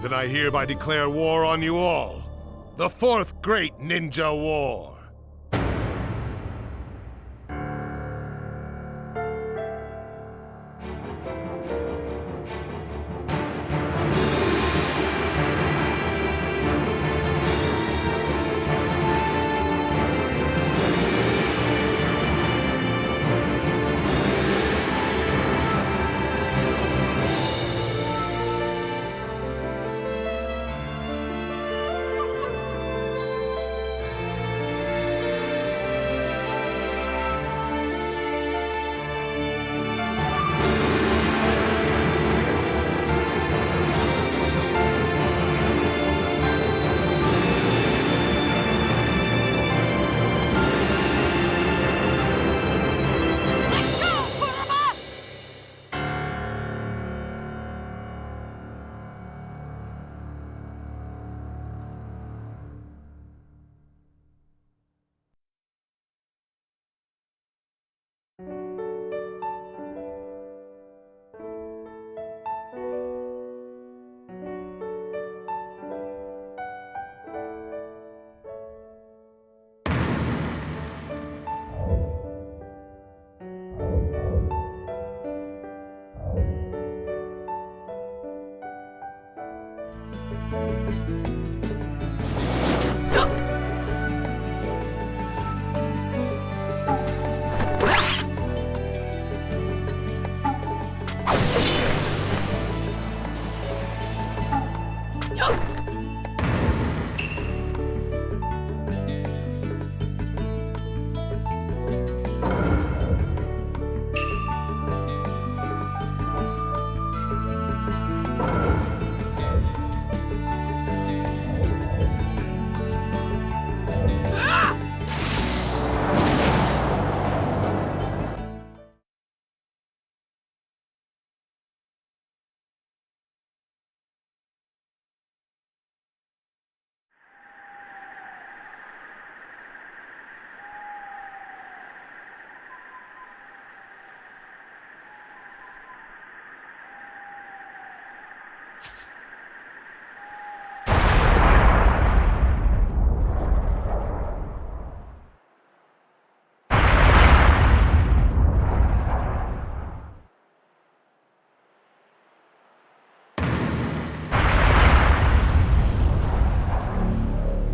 then I hereby declare war on you all. The Fourth Great Ninja War.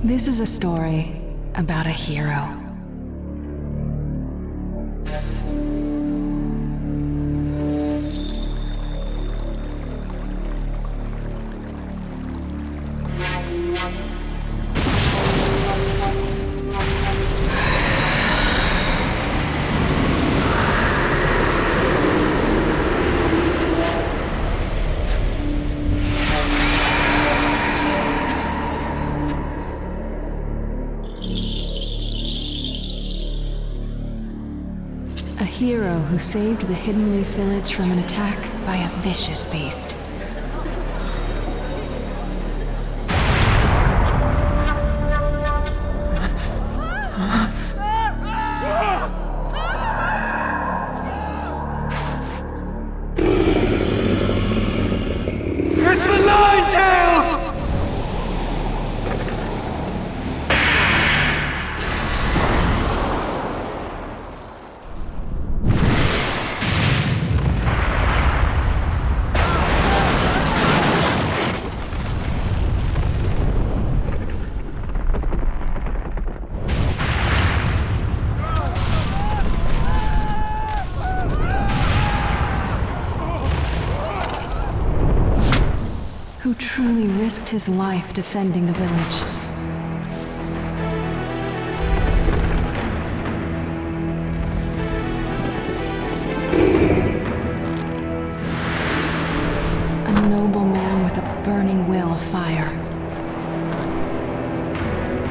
This is a story about a hero. A hero who saved the Hidden Leaf Village from an attack by a vicious beast. It's the Ninetales! Who truly risked his life defending the village. A noble man with a burning will of fire.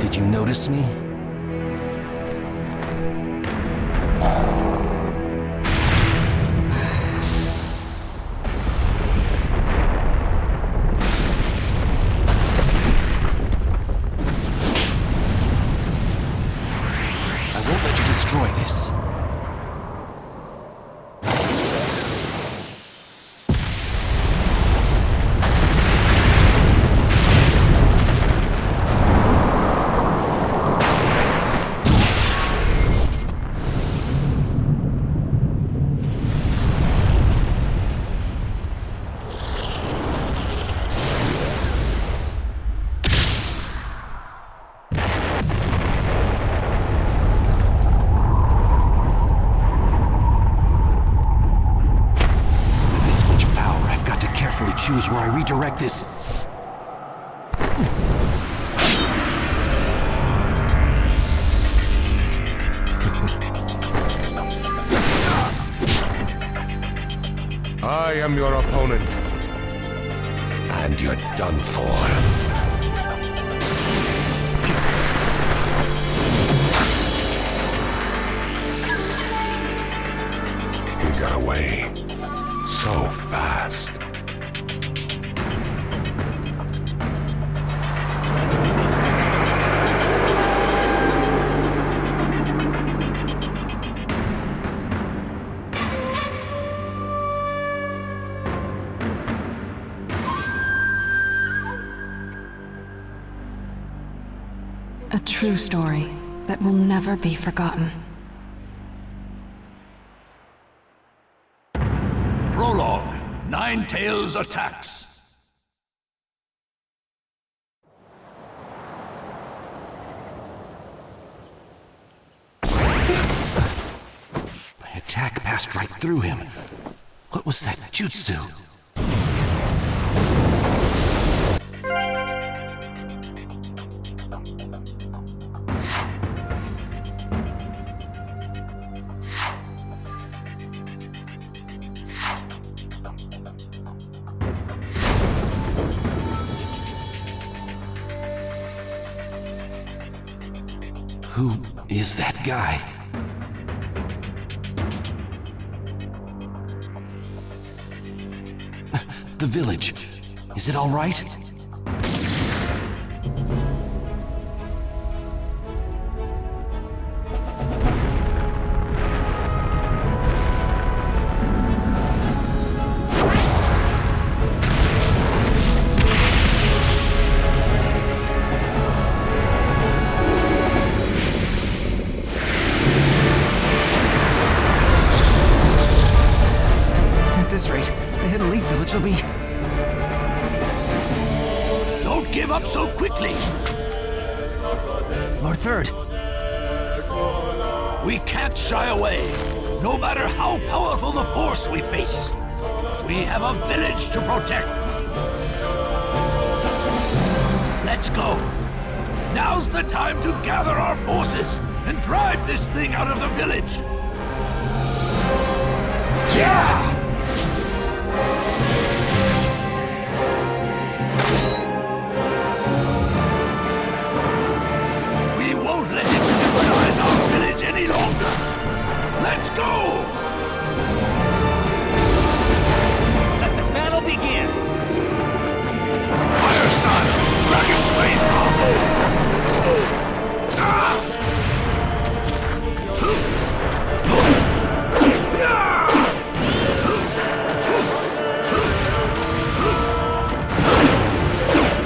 Did you notice me? I won't let you destroy this. choose where I redirect this. I am your opponent. And you're done for. He got away so fast. A true story that will never be forgotten. Prologue. Nine Tails attacks. My attack passed right through him. What was that jutsu? Who is that guy? The village. Is it all right? At this rate, the Hidden Leaf Village will be... Don't give up so quickly. Lord Third, We can't shy away, no matter how powerful the force we face. We have a village to protect. Let's go. Now's the time to gather our forces and drive this thing out of the village. yeah! We won't let it terrorize our village any longer. Let's go! Let the battle begin! Fire style! Dragon Blade combo!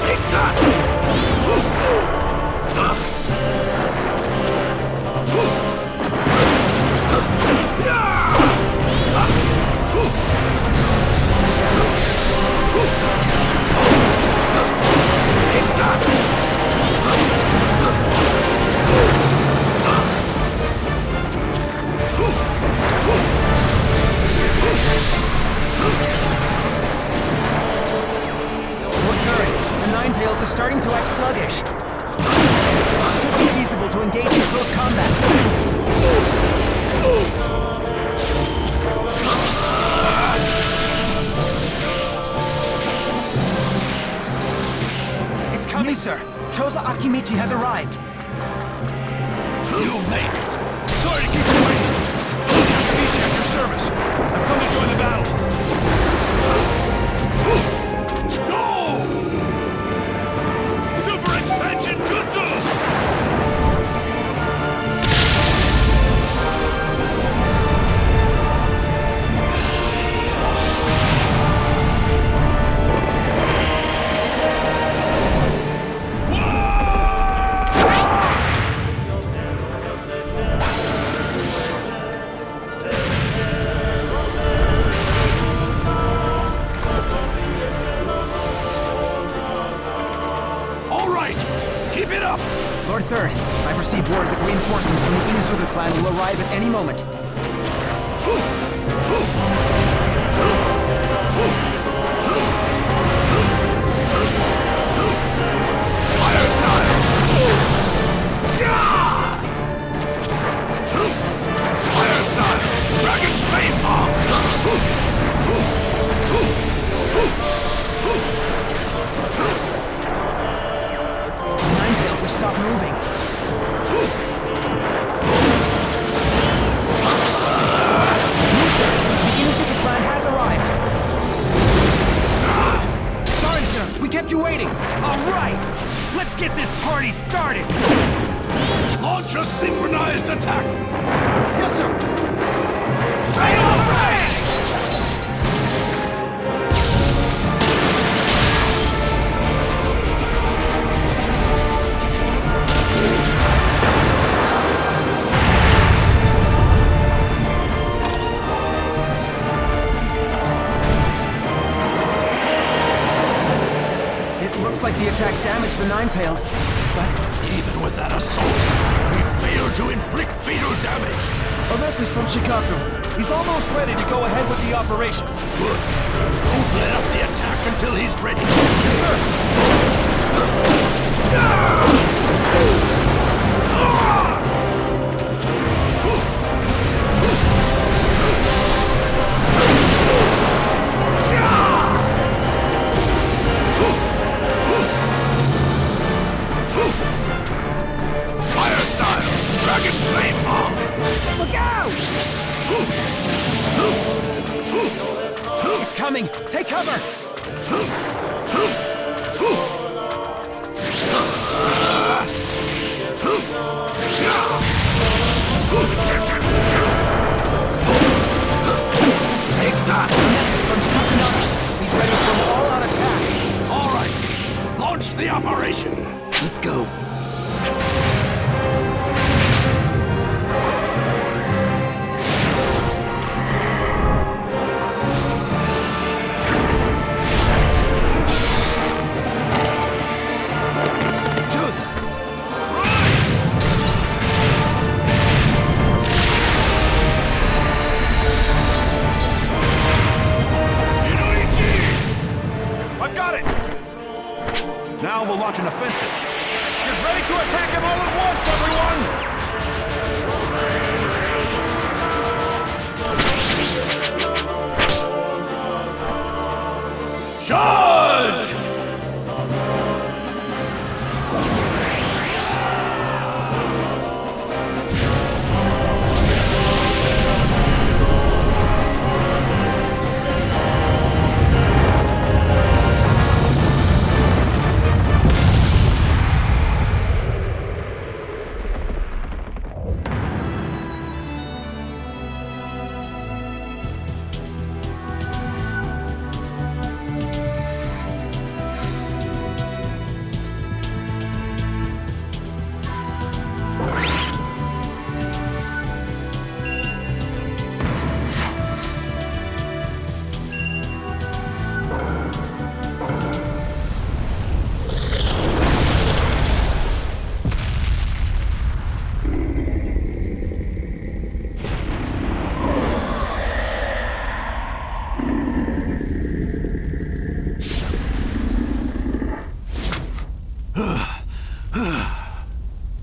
Take that! Lord Third, the Ninetales is starting to act sluggish. It should be feasible to engage in close combat. It's coming, sir. Choza Akimichi has arrived. You made it! Sorry to keep you waiting. Chosen Kage at your service. I've come to join the battle. No! Super expansion jutsu! All right, keep it up! Lord Third, I've received word that reinforcements from the Inuzuka clan will arrive at any moment. get this party started! Launch a synchronized attack! Yes, sir! Fatal Frame! It looks like the attack damaged the Ninetales, but... Even with that assault, we failed to inflict fatal damage. A message from Shikaku. He's almost ready to go ahead with the operation. Good. Don't let up the attack until he's ready. Yes, sir! Fire style! Dragon Flame Bomb! Look out! It's coming! Take cover! Take that! Message from Shikaku. He's ready for an all-out attack. All right. Launch the operation. Let's go. I've got it! Now we'll launch an offensive. Get ready to attack him all at once, everyone! Charge!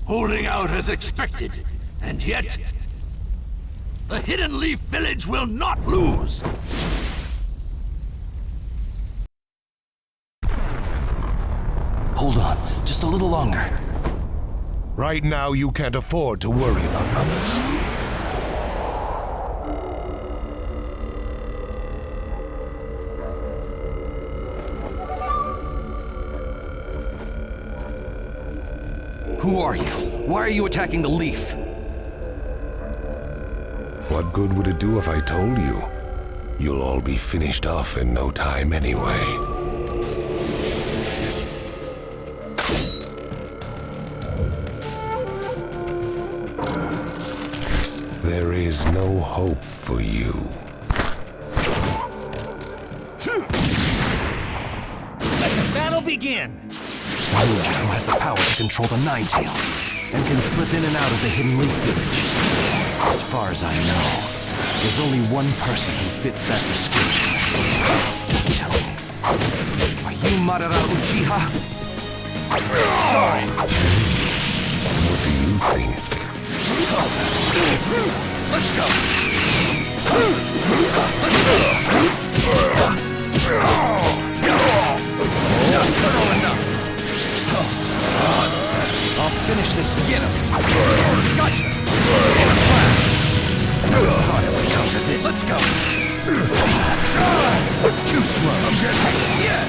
Holding out as expected, and yet... the Hidden Leaf Village will not lose! Hold on, just a little longer. Right now, you can't afford to worry about others. Who are you? Why are you attacking the leaf? What good would it do if I told you? You'll all be finished off in no time anyway. There is no hope for you. Let the battle begin! Naruto has the power to control the Ninetales, and can slip in and out of the Hidden Leaf Village. As far as I know, there's only one person who fits that description. Tell me, are you Madara Uchiha? Sorry! What do you think? Let's go! Enough! I'll finish this. Get him! Gotcha! In a flash! Thought it would come to this. Let's go! Too slow. Yeah!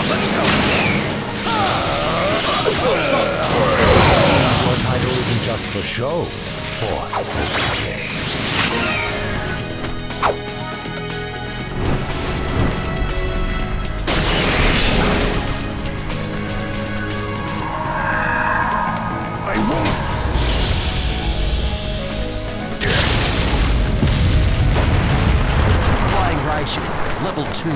Let's go! for show, for Kage. Level 2.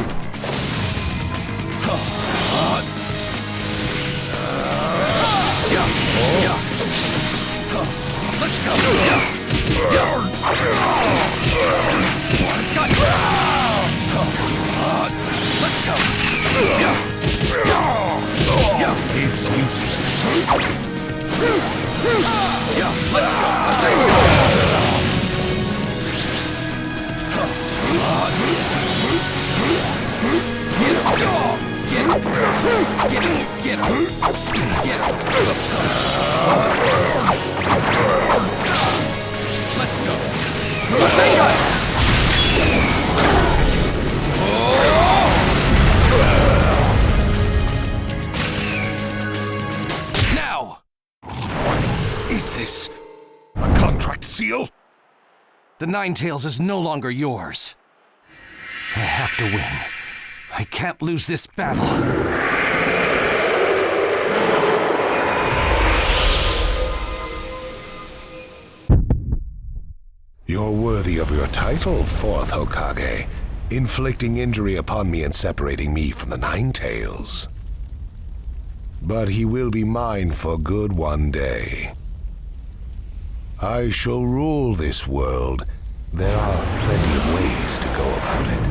Let's go! Let's go! It's useless. Let's go! Let's go. Now. Is this a contract seal? The Ninetales is no longer yours. I have to win. I can't lose this battle. You're worthy of your title, Fourth Hokage, inflicting injury upon me and separating me from the Ninetales. But he will be mine for good one day. I shall rule this world. There are plenty of ways to go about it.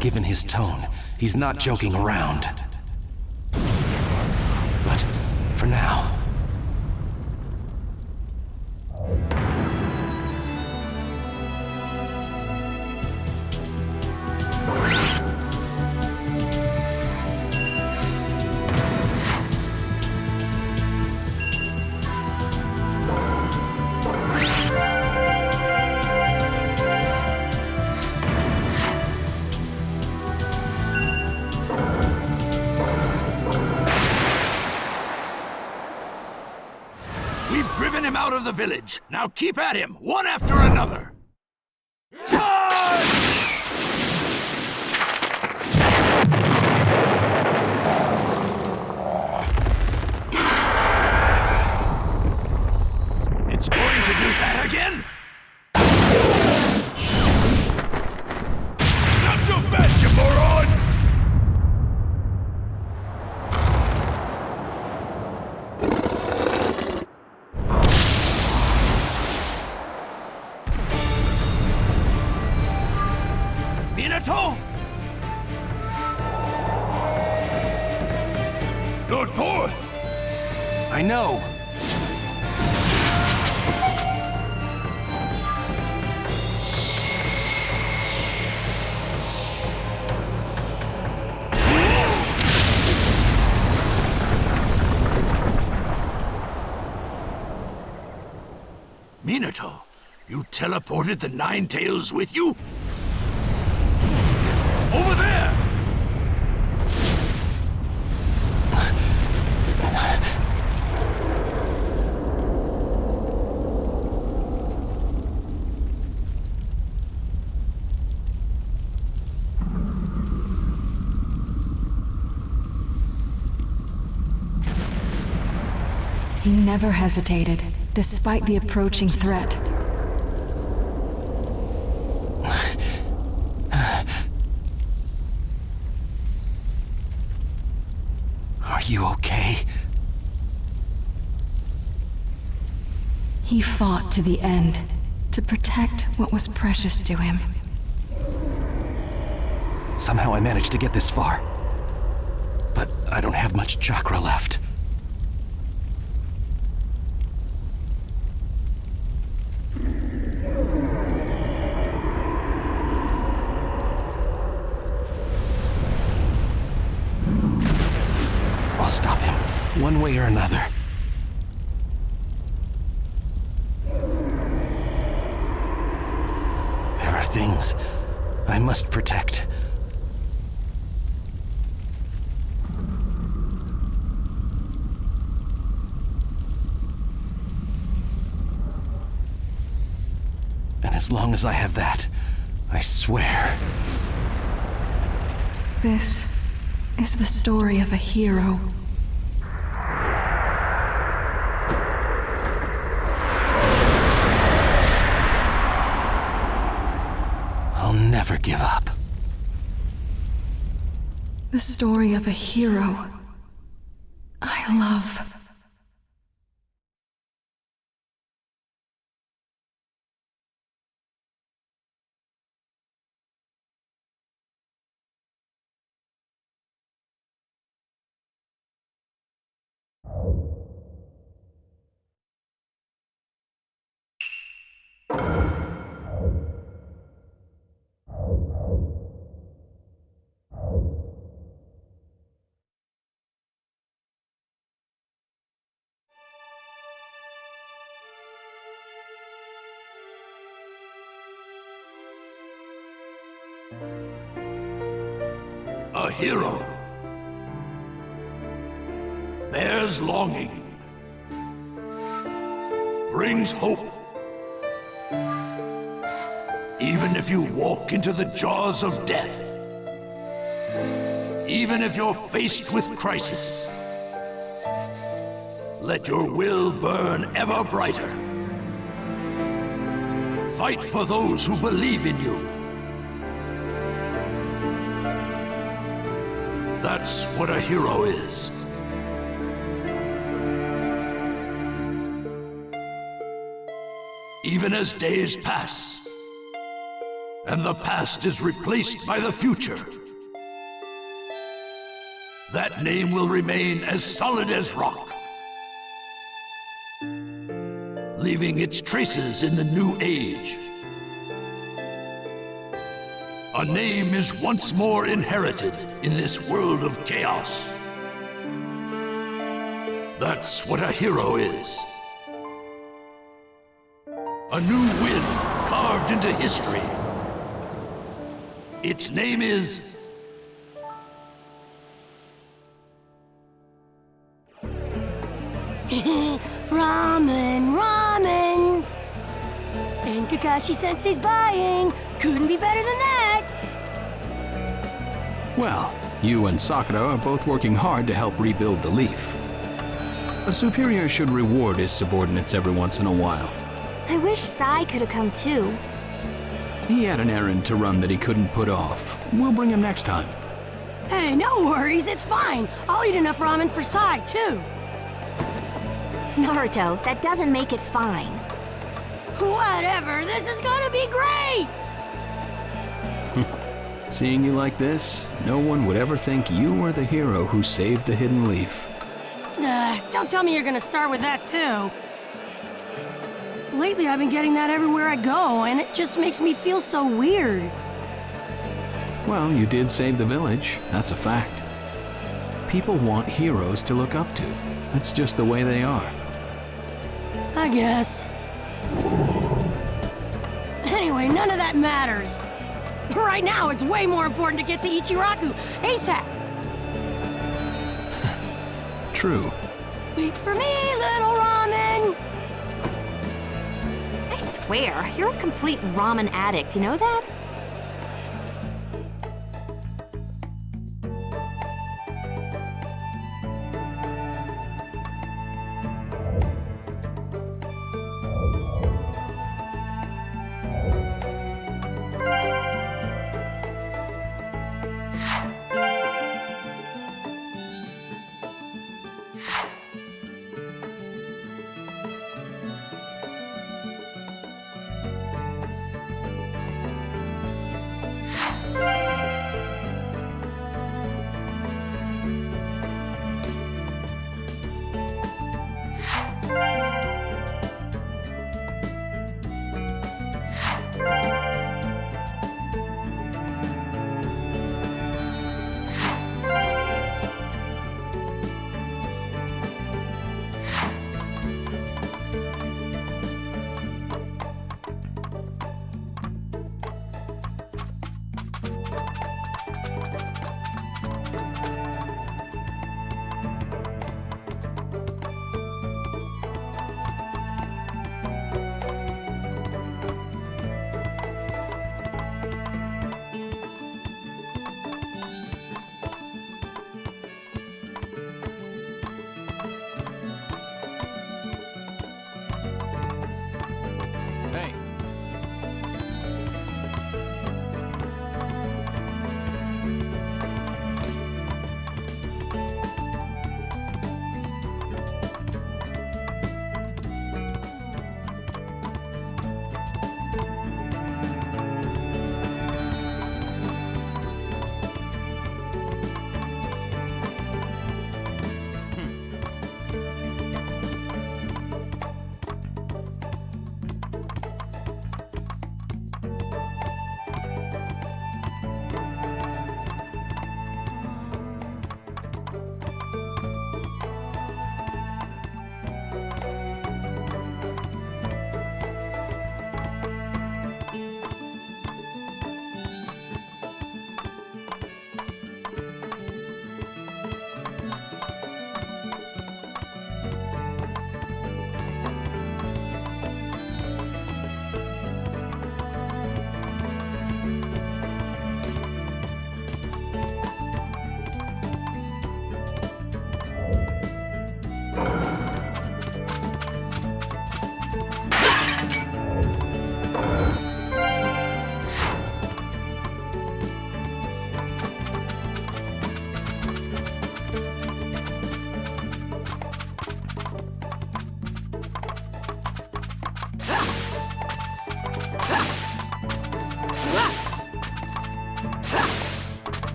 Given his tone, he's not joking around. But for now... We've driven him out of the village. Now keep at him, one after another. Charge! It's going to do that again? Not so fast, you moron! Minato? Lord Fourth! I know! Minato, you teleported the Ninetales with you? Over there! He never hesitated, despite the approaching threat. Are you okay? He fought to the end, to protect what was precious to him. Somehow I managed to get this far. But I don't have much chakra left. I'll stop him, one way or another. There are things I must protect. And as long as I have that, I swear. This is the story of a hero. I'll never give up. The story of a hero I love. A hero bears longing, brings hope. Even if you walk into the jaws of death, even if you're faced with crisis, let your will burn ever brighter. Fight for those who believe in you. That's what a hero is. Even as days pass, and the past is replaced by the future, that name will remain as solid as rock, leaving its traces in the new age. A name is once more inherited in this world of chaos. That's what a hero is. A new wind carved into history. Its name is... Ramen, ramen! And Kakashi-sensei's buying! Couldn't be better than that! Well, you and Sakura are both working hard to help rebuild the Leaf. A superior should reward his subordinates every once in a while. I wish Sai could have come too. He had an errand to run that he couldn't put off. We'll bring him next time. Hey, no worries, it's fine. I'll eat enough ramen for Sai too. Naruto, that doesn't make it fine. Whatever, this is gonna be great! Seeing you like this, no one would ever think you were the hero who saved the Hidden Leaf. Don't tell me you're gonna start with that too. Lately I've been getting that everywhere I go, and it just makes me feel so weird. Well, you did save the village, that's a fact. People want heroes to look up to. That's just the way they are. I guess. Anyway, none of that matters. Right now, it's way more important to get to Ichiraku ASAP. True. Wait for me, little ramen! I swear, you're a complete ramen addict, you know that?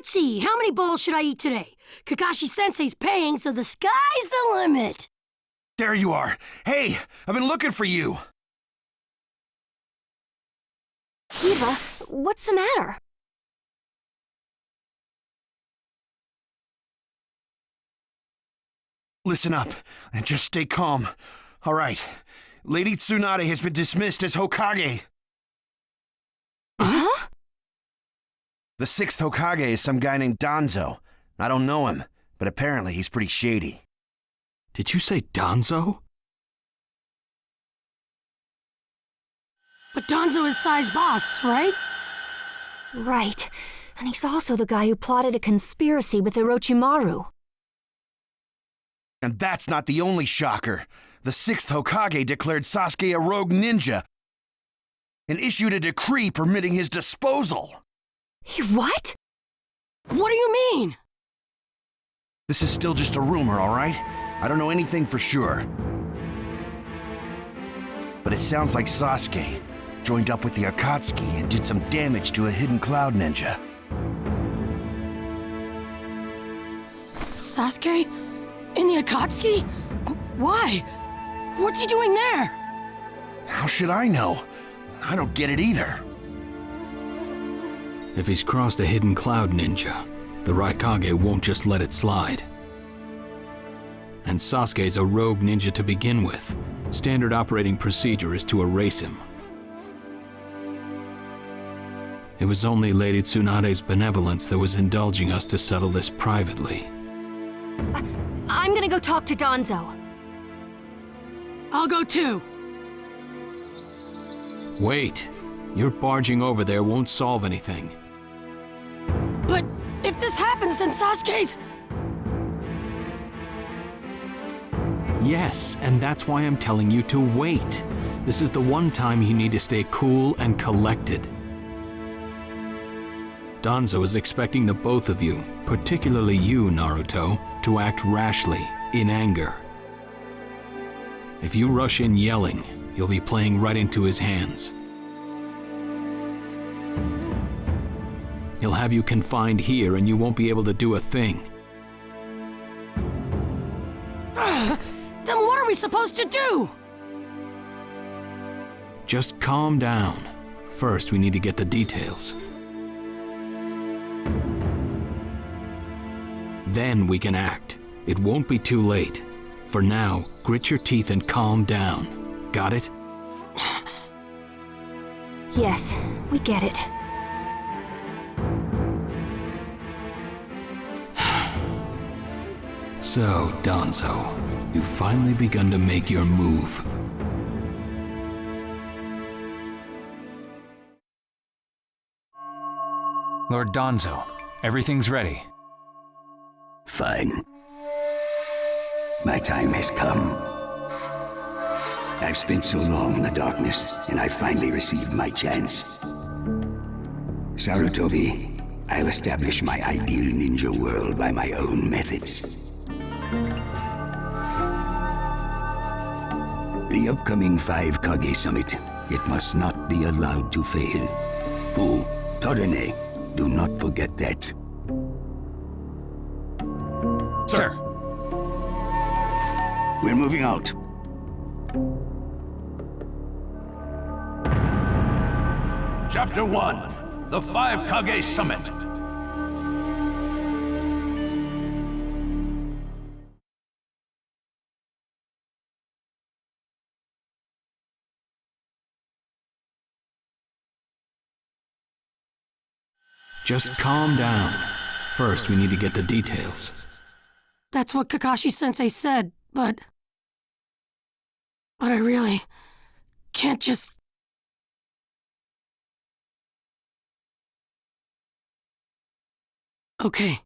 Let's see, how many bowls should I eat today? Kakashi-sensei's paying, so the sky's the limit. There you are. Hey, I've been looking for you. Kiba, what's the matter? Listen up, and just stay calm. All right, Lady Tsunade has been dismissed as Hokage. Huh? The 6th Hokage is some guy named Danzo. I don't know him, but apparently he's pretty shady. Did you say Danzo? But Danzo is Sai's boss, right? Right. And he's also the guy who plotted a conspiracy with Orochimaru. And that's not the only shocker. The 6th Hokage declared Sasuke a rogue ninja and issued a decree permitting his disposal. What? What do you mean? This is still just a rumor, all right? I don't know anything for sure. But it sounds like Sasuke joined up with the Akatsuki and did some damage to a hidden cloud ninja. Sasuke? In the Akatsuki? Why? What's he doing there? How should I know? I don't get it either. If he's crossed a hidden cloud ninja, the Raikage won't just let it slide. And Sasuke's a rogue ninja to begin with. Standard operating procedure is to erase him. It was only Lady Tsunade's benevolence that was indulging us to settle this privately. I'm gonna go talk to Danzo. I'll go too. Wait. Your barging over there won't solve anything. But if this happens, then Sasuke's... Yes, and that's why I'm telling you to wait. This is the one time you need to stay cool and collected. Danzo is expecting the both of you, particularly you, Naruto, to act rashly, in anger. If you rush in yelling, you'll be playing right into his hands. He'll have you confined here and you won't be able to do a thing. Then what are we supposed to do? Just calm down. First, we need to get the details. Then we can act. It won't be too late. For now, grit your teeth and calm down. Got it? Yes, we get it. So, Danzo, you've finally begun to make your move. Lord Danzo, everything's ready. Fine. My time has come. I've spent so long in the darkness, and I finally received my chance. Sarutobi, I'll establish my ideal ninja world by my own methods. The upcoming 5 Kage Summit, it must not be allowed to fail. Fu, Torene, do not forget that. Sir. We're moving out. Chapter 1, the 5 Kage Summit. Just calm down. First, we need to get the details. That's what Kakashi-sensei said, but I really can't just... Okay.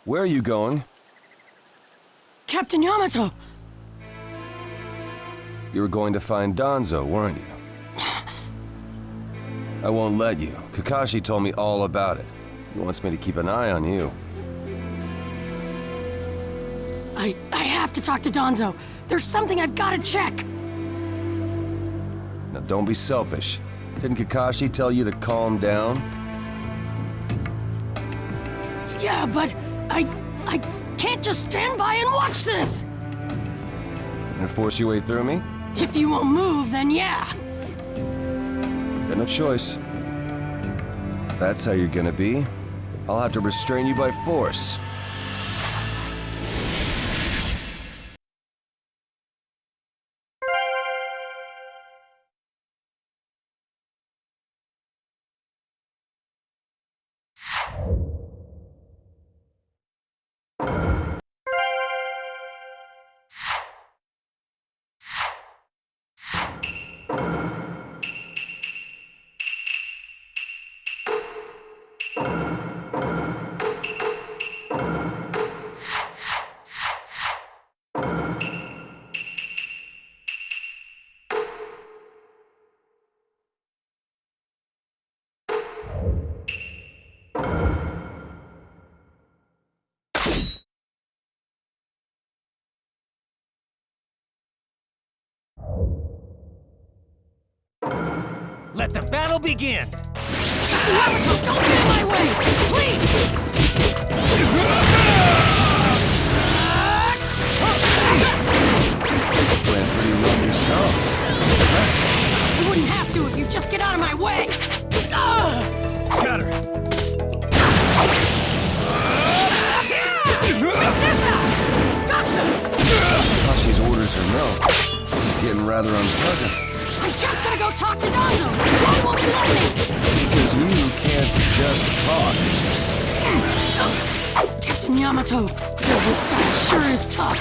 Where are you going? Captain Yamato! You were going to find Danzo, weren't you? I won't let you. Kakashi told me all about it. He wants me to keep an eye on you. I have to talk to Danzo. There's something I've got to check. Now don't be selfish. Didn't Kakashi tell you to calm down? Yeah, but I can't just stand by and watch this! And force your way through me? If you won't move, then yeah. Got no choice. If that's how you're gonna be, I'll have to restrain you by force. Let the battle begin! Naruto, don't get in my way! Please! Playing pretty rough yourself. You wouldn't have to if you just get out of my way! Scatter! Gotcha! Kakashi's orders are no. This is getting rather unpleasant. I just gotta go talk to Danzo! Why won't you let me? Because you can't just talk. Captain Yamato, your wood style sure is tough.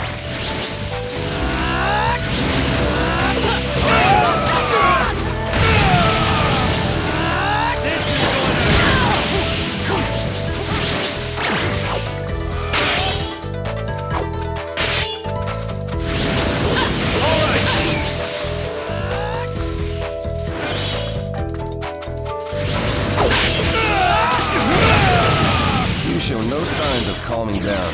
You show no signs of calming down.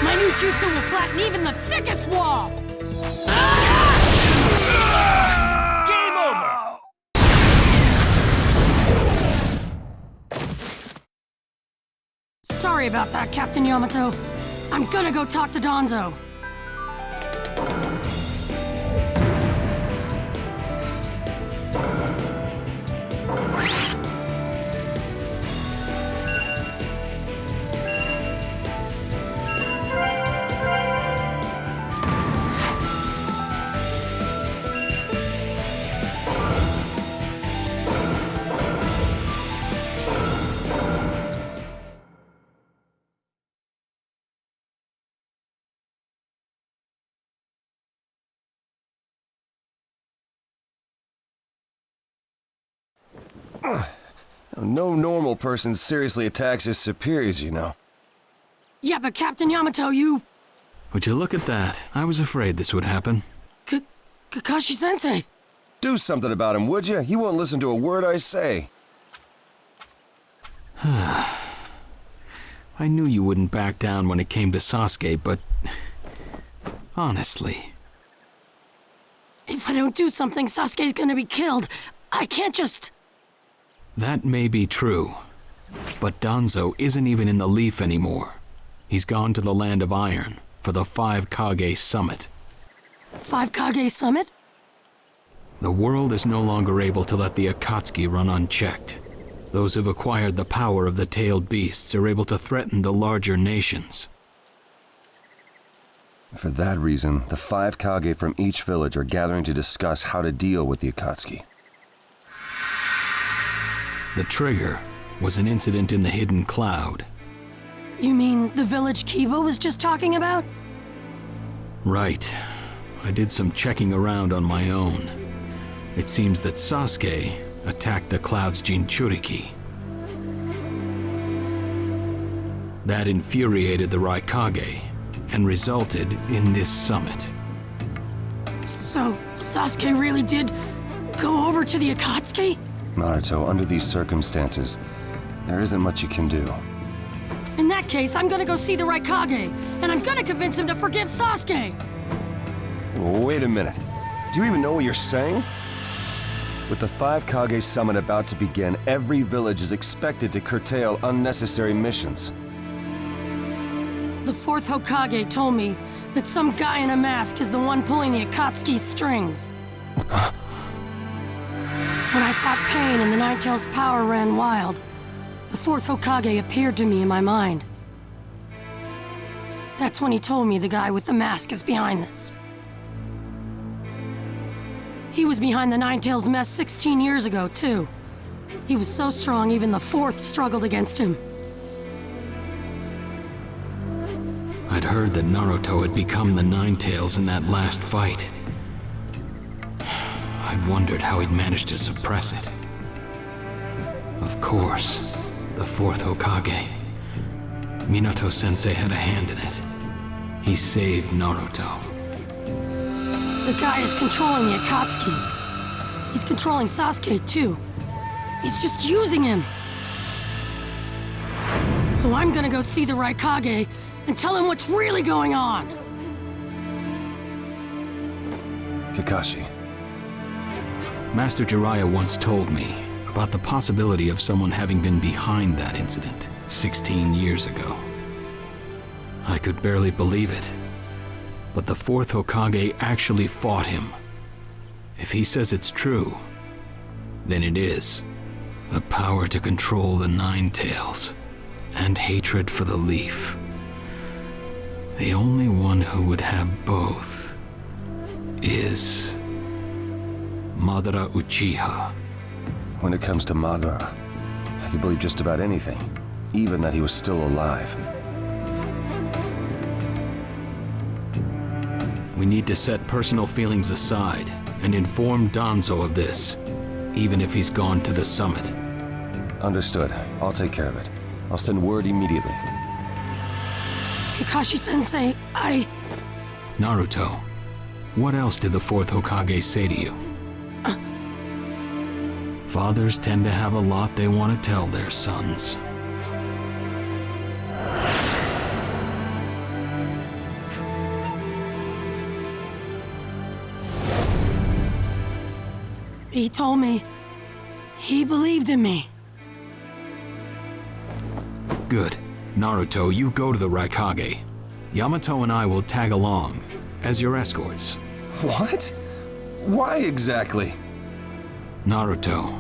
My new jutsu will flatten even the thickest wall! Game over! Sorry about that, Captain Yamato. I'm gonna go talk to Danzo. No normal person seriously attacks his superiors, you know. Yeah, but Captain Yamato, you... Would you look at that? I was afraid this would happen. Kakashi-sensei. Do something about him, would you? He won't listen to a word I say. I knew you wouldn't back down when it came to Sasuke, but... honestly... If I don't do something, Sasuke's gonna be killed. I can't just... That may be true, but Danzo isn't even in the Leaf anymore. He's gone to the Land of Iron for the 5 Kage Summit. 5 Kage Summit? The world is no longer able to let the Akatsuki run unchecked. Those who've acquired the power of the tailed beasts are able to threaten the larger nations. For that reason, the 5 Kage from each village are gathering to discuss how to deal with the Akatsuki. The trigger was an incident in the Hidden Cloud. You mean the village Kiba was just talking about? Right. I did some checking around on my own. It seems that Sasuke, attacked the Cloud's Jinchuriki. That infuriated the Raikage and resulted in this summit. So, Sasuke really did go over to the Akatsuki? Naruto, under these circumstances, there isn't much you can do. In that case, I'm gonna go see the Raikage, and I'm gonna convince him to forgive Sasuke! Wait a minute. Do you even know what you're saying? With the 5 Kage summit about to begin, every village is expected to curtail unnecessary missions. The 4th Hokage told me that some guy in a mask is the one pulling the Akatsuki's strings. When I fought Pain and the Ninetales' power ran wild, the 4th Hokage appeared to me in my mind. That's when he told me the guy with the mask is behind this. He was behind the Ninetales mess 16 years ago, too. He was so strong, even the 4th struggled against him. I'd heard that Naruto had become the Ninetales in that last fight. I'd wondered how he'd managed to suppress it. Of course, the 4th Hokage. Minato-sensei had a hand in it. He saved Naruto. The guy is controlling the Akatsuki. He's controlling Sasuke, too. He's just using him. So I'm gonna go see the Raikage and tell him what's really going on. Kakashi. Master Jiraiya once told me about the possibility of someone having been behind that incident 16 years ago. I could barely believe it, but the 4th Hokage actually fought him. If he says it's true, then it is. The power to control the Ninetales, and hatred for the Leaf. The only one who would have both is Madara Uchiha. When it comes to Madara, I can believe just about anything, even that he was still alive. We need to set personal feelings aside and inform Danzo of this, even if he's gone to the summit. Understood. I'll take care of it. I'll send word immediately. Kakashi-sensei, Naruto, what else did the 4th Hokage say to you? Fathers tend to have a lot they want to tell their sons. He told me he believed in me. Good. Naruto, you go to the Raikage. Yamato and I will tag along as your escorts. What? Why exactly? Naruto,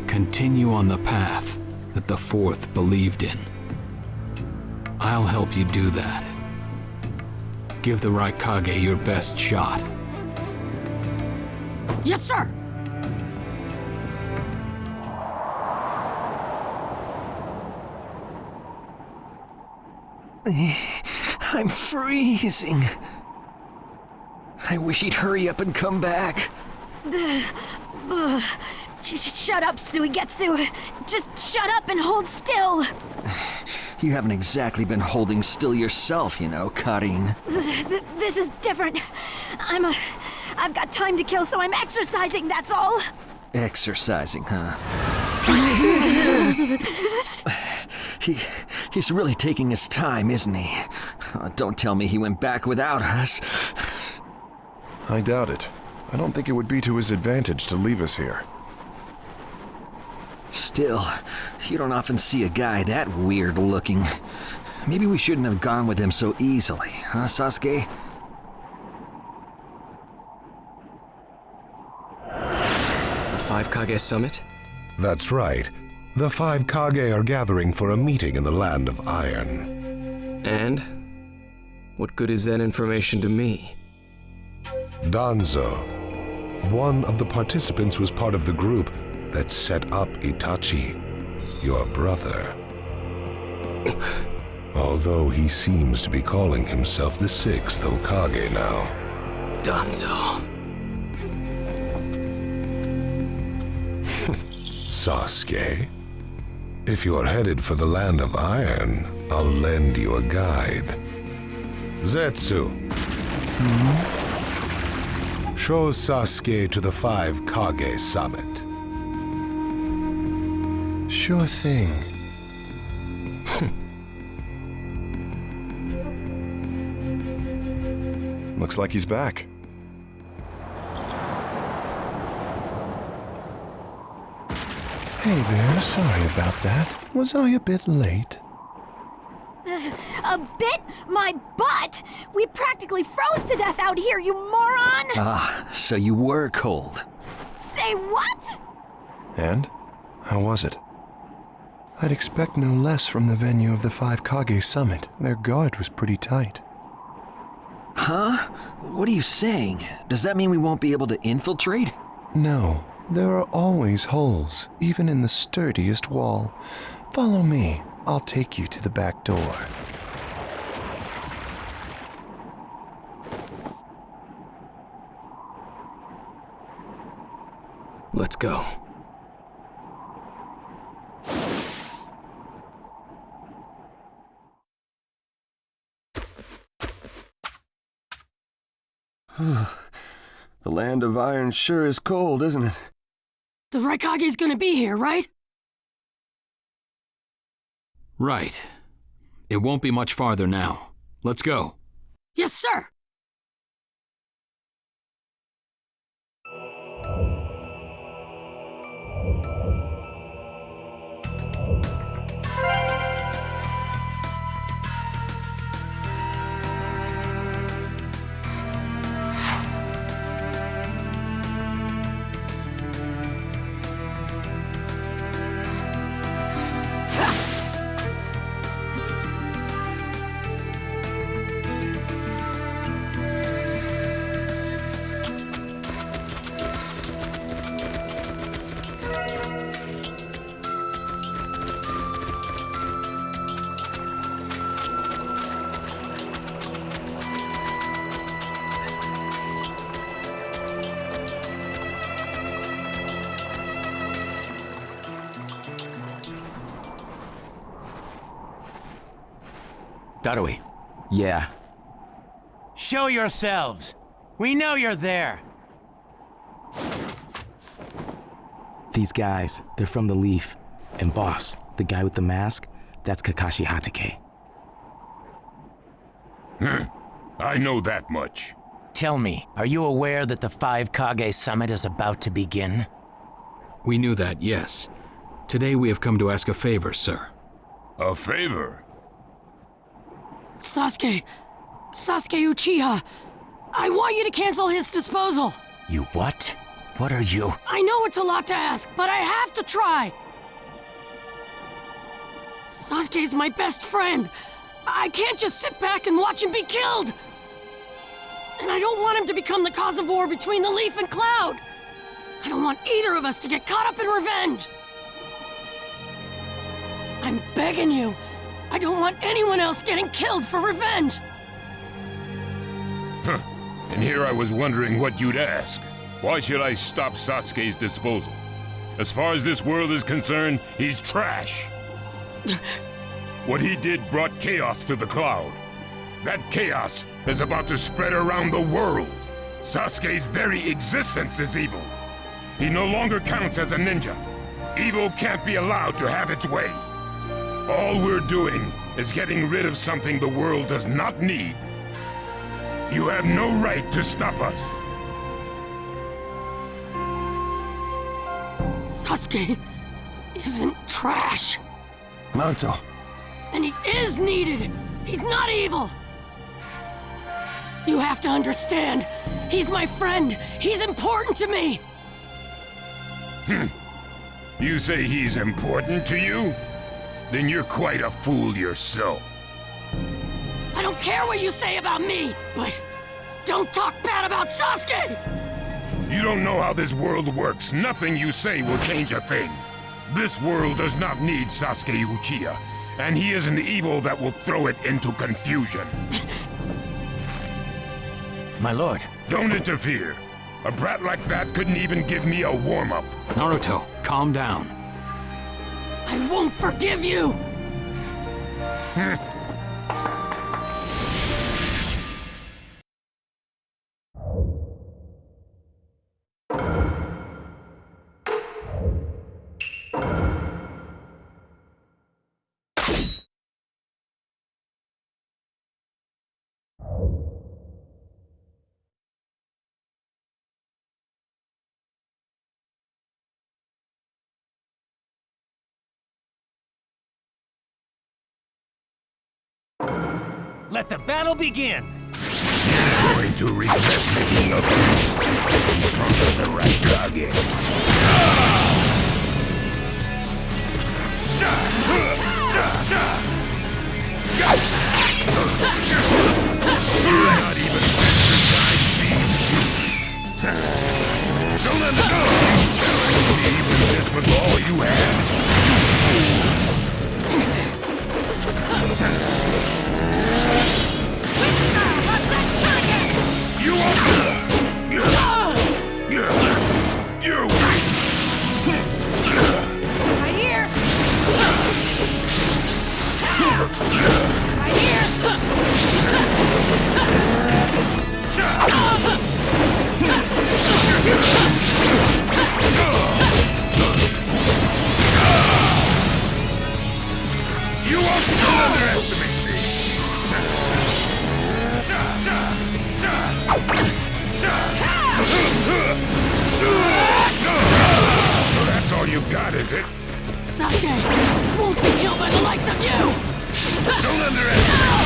continue on the path that the 4th believed in. I'll help you do that. Give the Raikage your best shot. Yes, sir! I'm freezing. I wish he'd hurry up and come back. Shut up, Suigetsu. Just shut up and hold still. You haven't exactly been holding still yourself, you know, Karin. This is different. I've got time to kill, so I'm exercising, that's all. Exercising, huh? He's really taking his time, isn't he? Don't tell me he went back without us. I doubt it. I don't think it would be to his advantage to leave us here. Still, you don't often see a guy that weird looking. Maybe we shouldn't have gone with him so easily, huh, Sasuke? The 5 Kage summit? That's right. The 5 Kage are gathering for a meeting in the Land of Iron. And? What good is that information to me? Danzo, one of the participants, was part of the group that set up Itachi, your brother. Although he seems to be calling himself the 6th Hokage now. Danzo. Sasuke. If you're headed for the Land of Iron, I'll lend you a guide. Zetsu. Show Sasuke to the 5 Kage summit. Sure thing. Looks like he's back. Hey there, sorry about that. Was I a bit late? A bit? My butt! We practically froze to death out here, you moron! Ah, so you were cold. Say what? And? How was it? I'd expect no less from the venue of the 5 Kage summit. Their guard was pretty tight. Huh? What are you saying? Does that mean we won't be able to infiltrate? No, there are always holes, even in the sturdiest wall. Follow me. I'll take you to the back door. Let's go. The Land of Iron sure is cold, isn't it? The Raikage's gonna be here, right? Right. It won't be much farther now. Let's go. Yes, sir! Darui. Yeah. Show yourselves! We know you're there! These guys, they're from the Leaf. And boss, the guy with the mask, that's Kakashi Hatake. I know that much. Tell me, are you aware that the 5 Kage summit is about to begin? We knew that, yes. Today we have come to ask a favor, sir. A favor? Sasuke Uchiha, I want you to cancel his disposal. You what? What are you? I know it's a lot to ask, but I have to try. Sasuke's my best friend. I can't just sit back and watch him be killed. And I don't want him to become the cause of war between the Leaf and Cloud. I don't want either of us to get caught up in revenge. I'm begging you. I don't want anyone else getting killed for revenge. Huh. And here I was wondering what you'd ask. Why should I stop Sasuke's disposal? As far as this world is concerned, he's trash. What he did brought chaos to the Cloud. That chaos is about to spread around the world. Sasuke's very existence is evil. He no longer counts as a ninja. Evil can't be allowed to have its way. All we're doing is getting rid of something the world does not need. You have no right to stop us. Sasuke isn't trash. Naruto. And he is needed. He's not evil. You have to understand. He's my friend. He's important to me. You say he's important to you? Then you're quite a fool yourself. I don't care what you say about me, but don't talk bad about Sasuke! You don't know how this world works. Nothing you say will change a thing. This world does not need Sasuke Uchiha, and he is an evil that will throw it into confusion. My lord. Don't interfere. A brat like that couldn't even give me a warm-up. Naruto, calm down. I won't forgive you! Let the battle begin! You're going to regret making a feast in front of the right Kage. Not even exercise beast. Don't let the you challenge me when this was all you had. You You're weak. Right here! Right here! You won't underestimate me. That's all you've got, is it? Sasuke won't be killed by the likes of you! Don't underestimate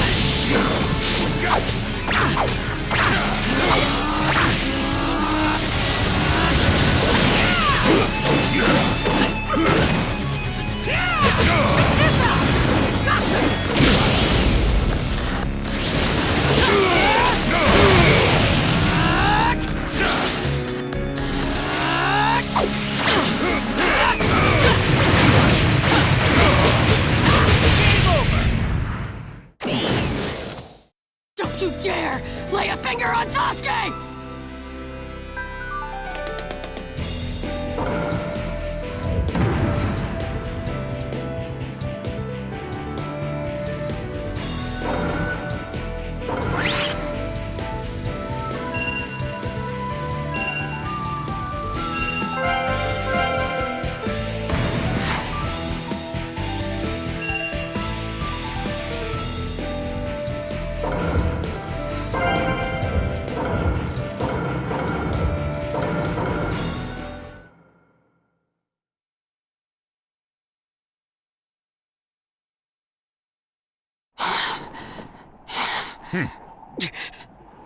Don't you dare lay a finger on Sasuke!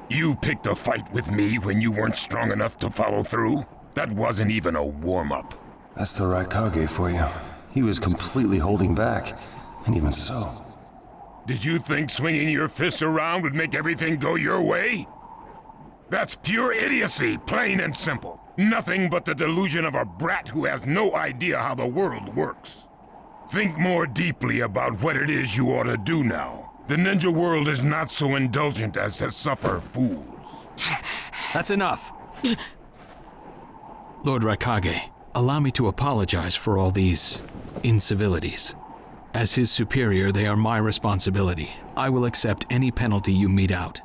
You picked a fight with me when you weren't strong enough to follow through? That wasn't even a warm-up. That's the right Kage for you. He was completely holding back, and even so. Did you think swinging your fists around would make everything go your way? That's pure idiocy, plain and simple. Nothing but the delusion of a brat who has no idea how the world works. Think more deeply about what it is you ought to do now. The ninja world is not so indulgent as to suffer fools. That's enough. Lord Raikage, allow me to apologize for all these incivilities. As his superior, they are my responsibility. I will accept any penalty you mete out.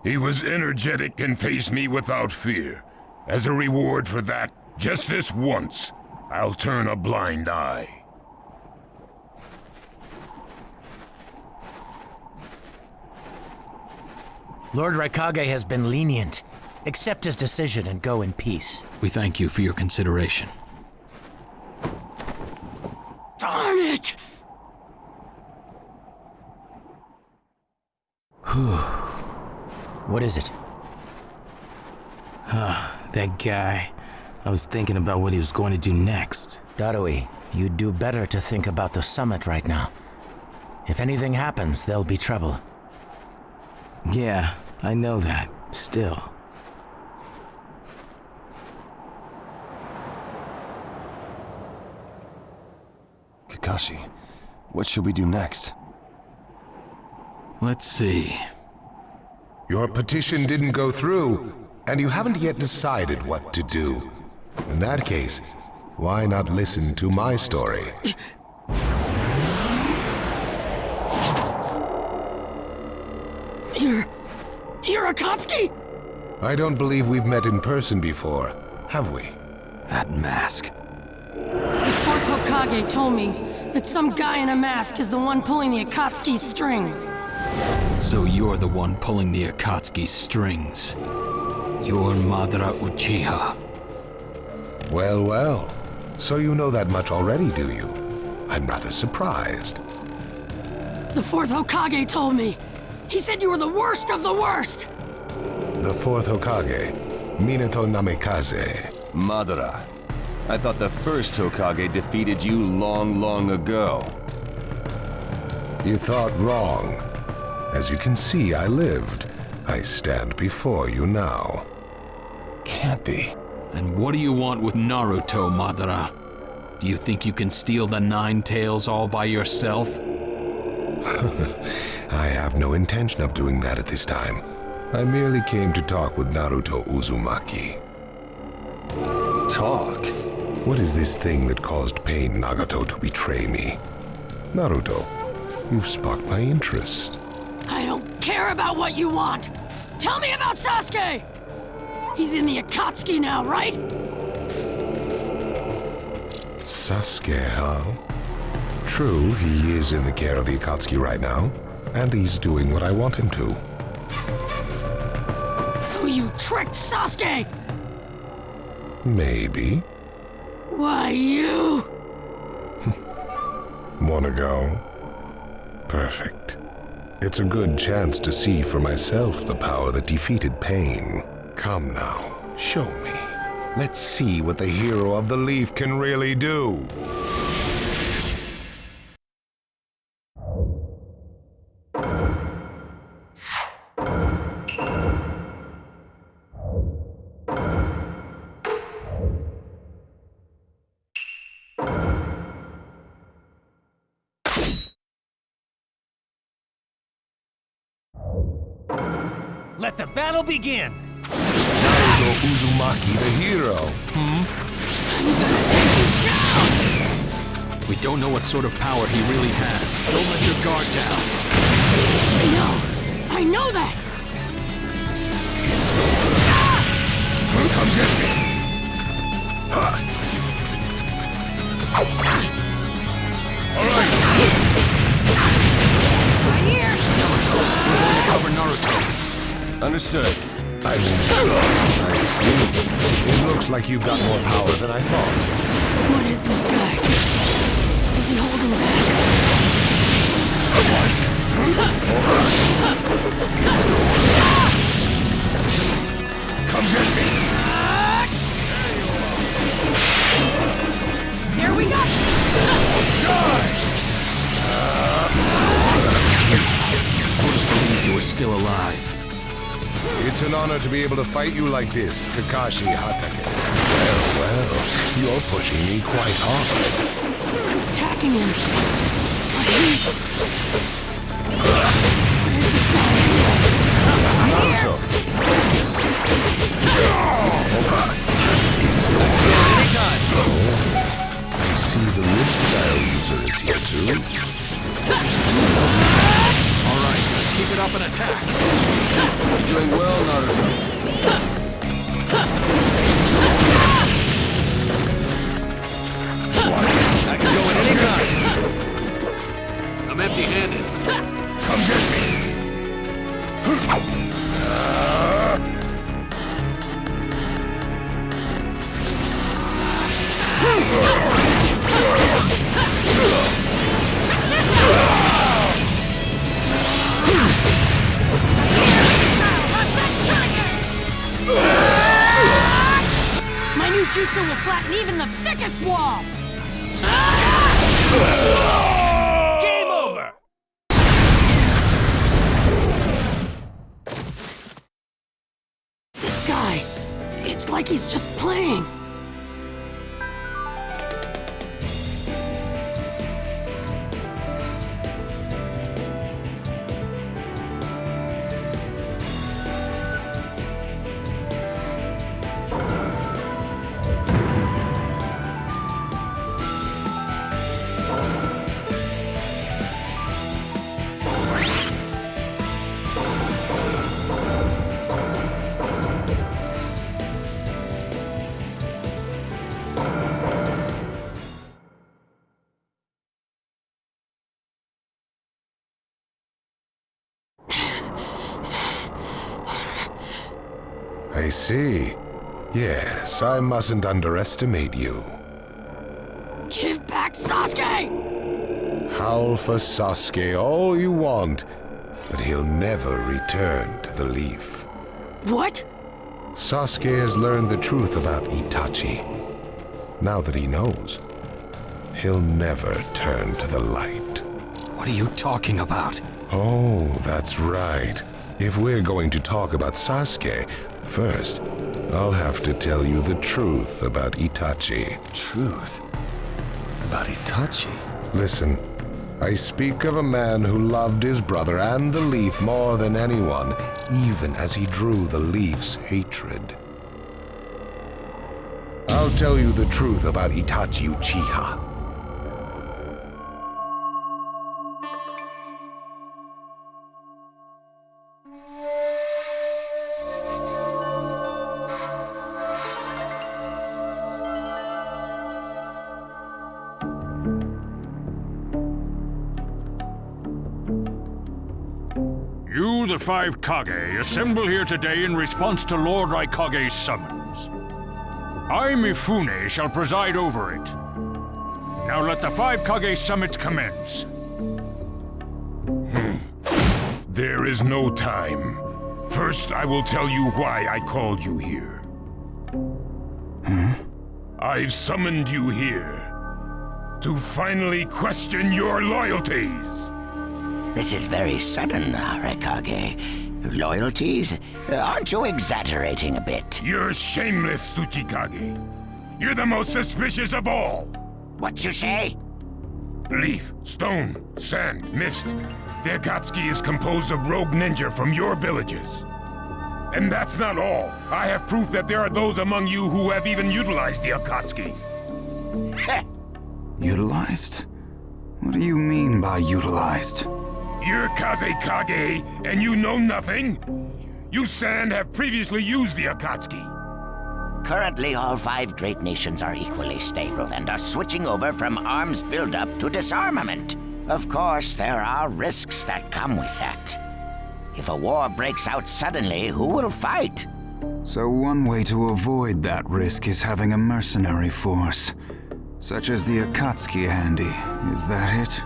He was energetic and faced me without fear. As a reward for that, just this once, I'll turn a blind eye. Lord Raikage has been lenient. Accept his decision and go in peace. We thank you for your consideration. Darn it! What is it? That guy. I was thinking about what he was going to do next. Darui, you'd do better to think about the summit right now. If anything happens, there'll be trouble. Yeah, I know that. Still. Kakashi, what should we do next? Let's see. Your petition didn't go through, and you haven't yet decided what to do. In that case, Why not listen to my story? You're Akatsuki? I don't believe we've met in person before, have we? That mask. The fourth Hokage told me that some guy in a mask is the one pulling the Akatsuki's strings. So you're the one pulling the Akatsuki's strings. You're Madara Uchiha. Well, well. So you know that much already, do you? I'm rather surprised. The fourth Hokage told me. He said you were the worst of the worst! The fourth Hokage, Minato Namikaze. Madara, I thought the first Hokage defeated you long, long ago. You thought wrong. As you can see, I lived. I stand before you now. Can't be. And what do you want with Naruto, Madara? Do you think you can steal the Nine Tails all by yourself? I have no intention of doing that at this time. I merely came to talk with Naruto Uzumaki. Talk? What is this thing that caused Pain Nagato to betray me? Naruto, you've sparked my interest. I don't care about what you want! Tell me about Sasuke! He's in the Akatsuki now, right? Sasuke, huh? True, he is in the care of the Akatsuki right now, and he's doing what I want him to. So you tricked Sasuke! Maybe. Why, you... Wanna go? Perfect. It's a good chance to see for myself the power that defeated Pain. Come now, show me. Let's see what the hero of the Leaf can really do. Let the battle begin! Naruto Uzumaki, the hero. We don't know what sort of power he really has. Don't let your guard down. I know that! Come get me! Right here! We're going to cover Naruto. Understood. I see. It looks like you've got more power than I thought. What is this guy? Is he holding back? What? Come get me! Here we go! I would have believed you were still alive. It's an honor to be able to fight you like this, Kakashi Hatake. Well, you're pushing me quite hard. I'm attacking him. What is this guy anyway? Naruto, focus. Anytime! I see the Wood Style user is here too. All right, let's keep it up and attack. You're doing well, Naruto. I can go at any time! I'm empty-handed. Come get me! My new jutsu will flatten even the thickest wall! Game over! This guy, it's like he's just playing. I see. Yes, I mustn't underestimate you. Give back Sasuke! Howl for Sasuke all you want, but he'll never return to the Leaf. What? Sasuke has learned the truth about Itachi. Now that he knows, he'll never turn to the light. What are you talking about? Oh, that's right. If we're going to talk about Sasuke, first, I'll have to tell you the truth about Itachi. Truth? About Itachi? Listen, I speak of a man who loved his brother and the Leaf more than anyone, even as he drew the Leaf's hatred. I'll tell you the truth about Itachi Uchiha. You, the five Kage, assemble here today in response to Lord Raikage's summons. I, Mifune, shall preside over it. Now let the five Kage summit commence. There is no time. First, I will tell you why I called you here. I've summoned you here to finally question your loyalties. This is very sudden, Raikage. Loyalties? Aren't you exaggerating a bit? You're shameless, Tsuchikage. You're the most suspicious of all. What you say? Leaf, stone, sand, mist. The Akatsuki is composed of rogue ninja from your villages. And that's not all. I have proof that there are those among you who have even utilized the Akatsuki. Utilized? What do you mean by utilized? You're Kaze Kage, and you know nothing? You Sand have previously used the Akatsuki. Currently, all five great nations are equally stable and are switching over from arms buildup to disarmament. Of course, there are risks that come with that. If a war breaks out suddenly, who will fight? So one way to avoid that risk is having a mercenary force, such as the Akatsuki handy. Is that it?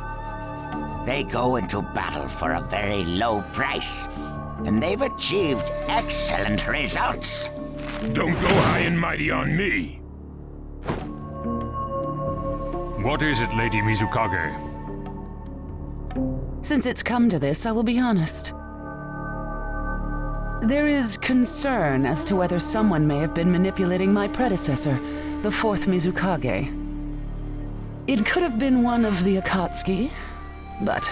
They go into battle for a very low price, and they've achieved excellent results. Don't go high and mighty on me. What is it, Lady Mizukage? Since it's come to this, I will be honest. There is concern as to whether someone may have been manipulating my predecessor, the fourth Mizukage. It could have been one of the Akatsuki, but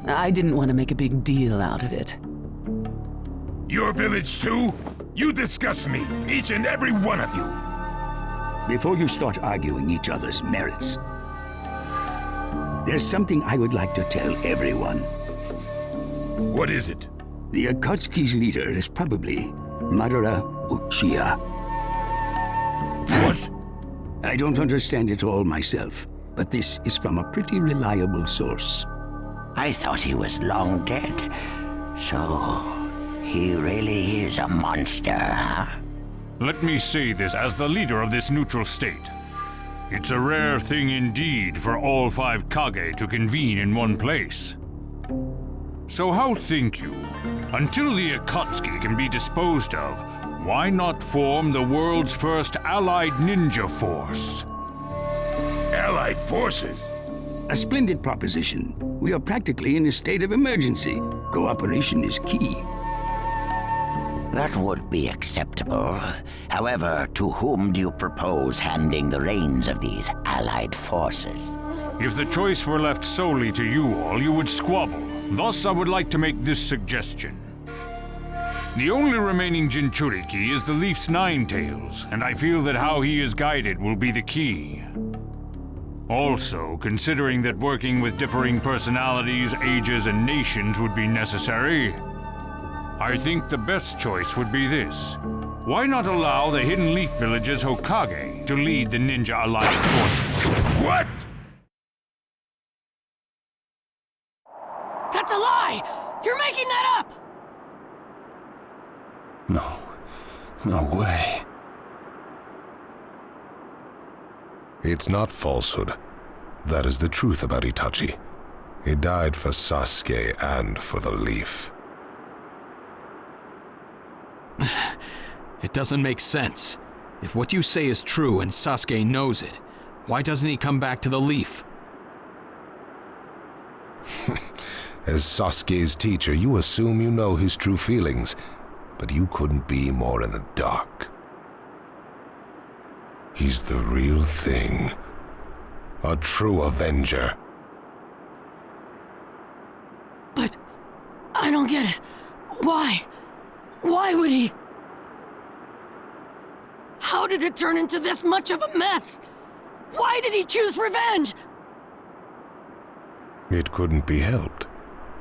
I didn't want to make a big deal out of it. Your village too? You disgust me, each and every one of you. Before you start arguing each other's merits, there's something I would like to tell everyone. What is it? The Akatsuki's leader is probably Madara Uchiha. What? I don't understand it all myself, but this is from a pretty reliable source. I thought he was long dead, so he really is a monster, huh? Let me say this as the leader of this neutral state. It's a rare thing indeed for all five Kage to convene in one place. So how think you, until the Akatsuki can be disposed of, why not form the world's first allied ninja force? Allied forces? A splendid proposition. We are practically in a state of emergency. Cooperation is key. That would be acceptable. However, to whom do you propose handing the reins of these allied forces? If the choice were left solely to you all, you would squabble. Thus, I would like to make this suggestion. The only remaining Jinchuriki is the Leaf's Nine Tails, and I feel that how he is guided will be the key. Also, considering that working with differing personalities, ages, and nations would be necessary, I think the best choice would be this. Why not allow the Hidden Leaf Village's Hokage to lead the Ninja Alliance forces? What? That's a lie! You're making that up! No. No way. It's not falsehood. That is the truth about Itachi. He died for Sasuke and for the Leaf. It doesn't make sense. If what you say is true and Sasuke knows it, why doesn't he come back to the Leaf? As Sasuke's teacher, you assume you know his true feelings, but you couldn't be more in the dark. He's the real thing. A true Avenger. But I don't get it. Why? Why would he? How did it turn into this much of a mess? Why did he choose revenge? It couldn't be helped.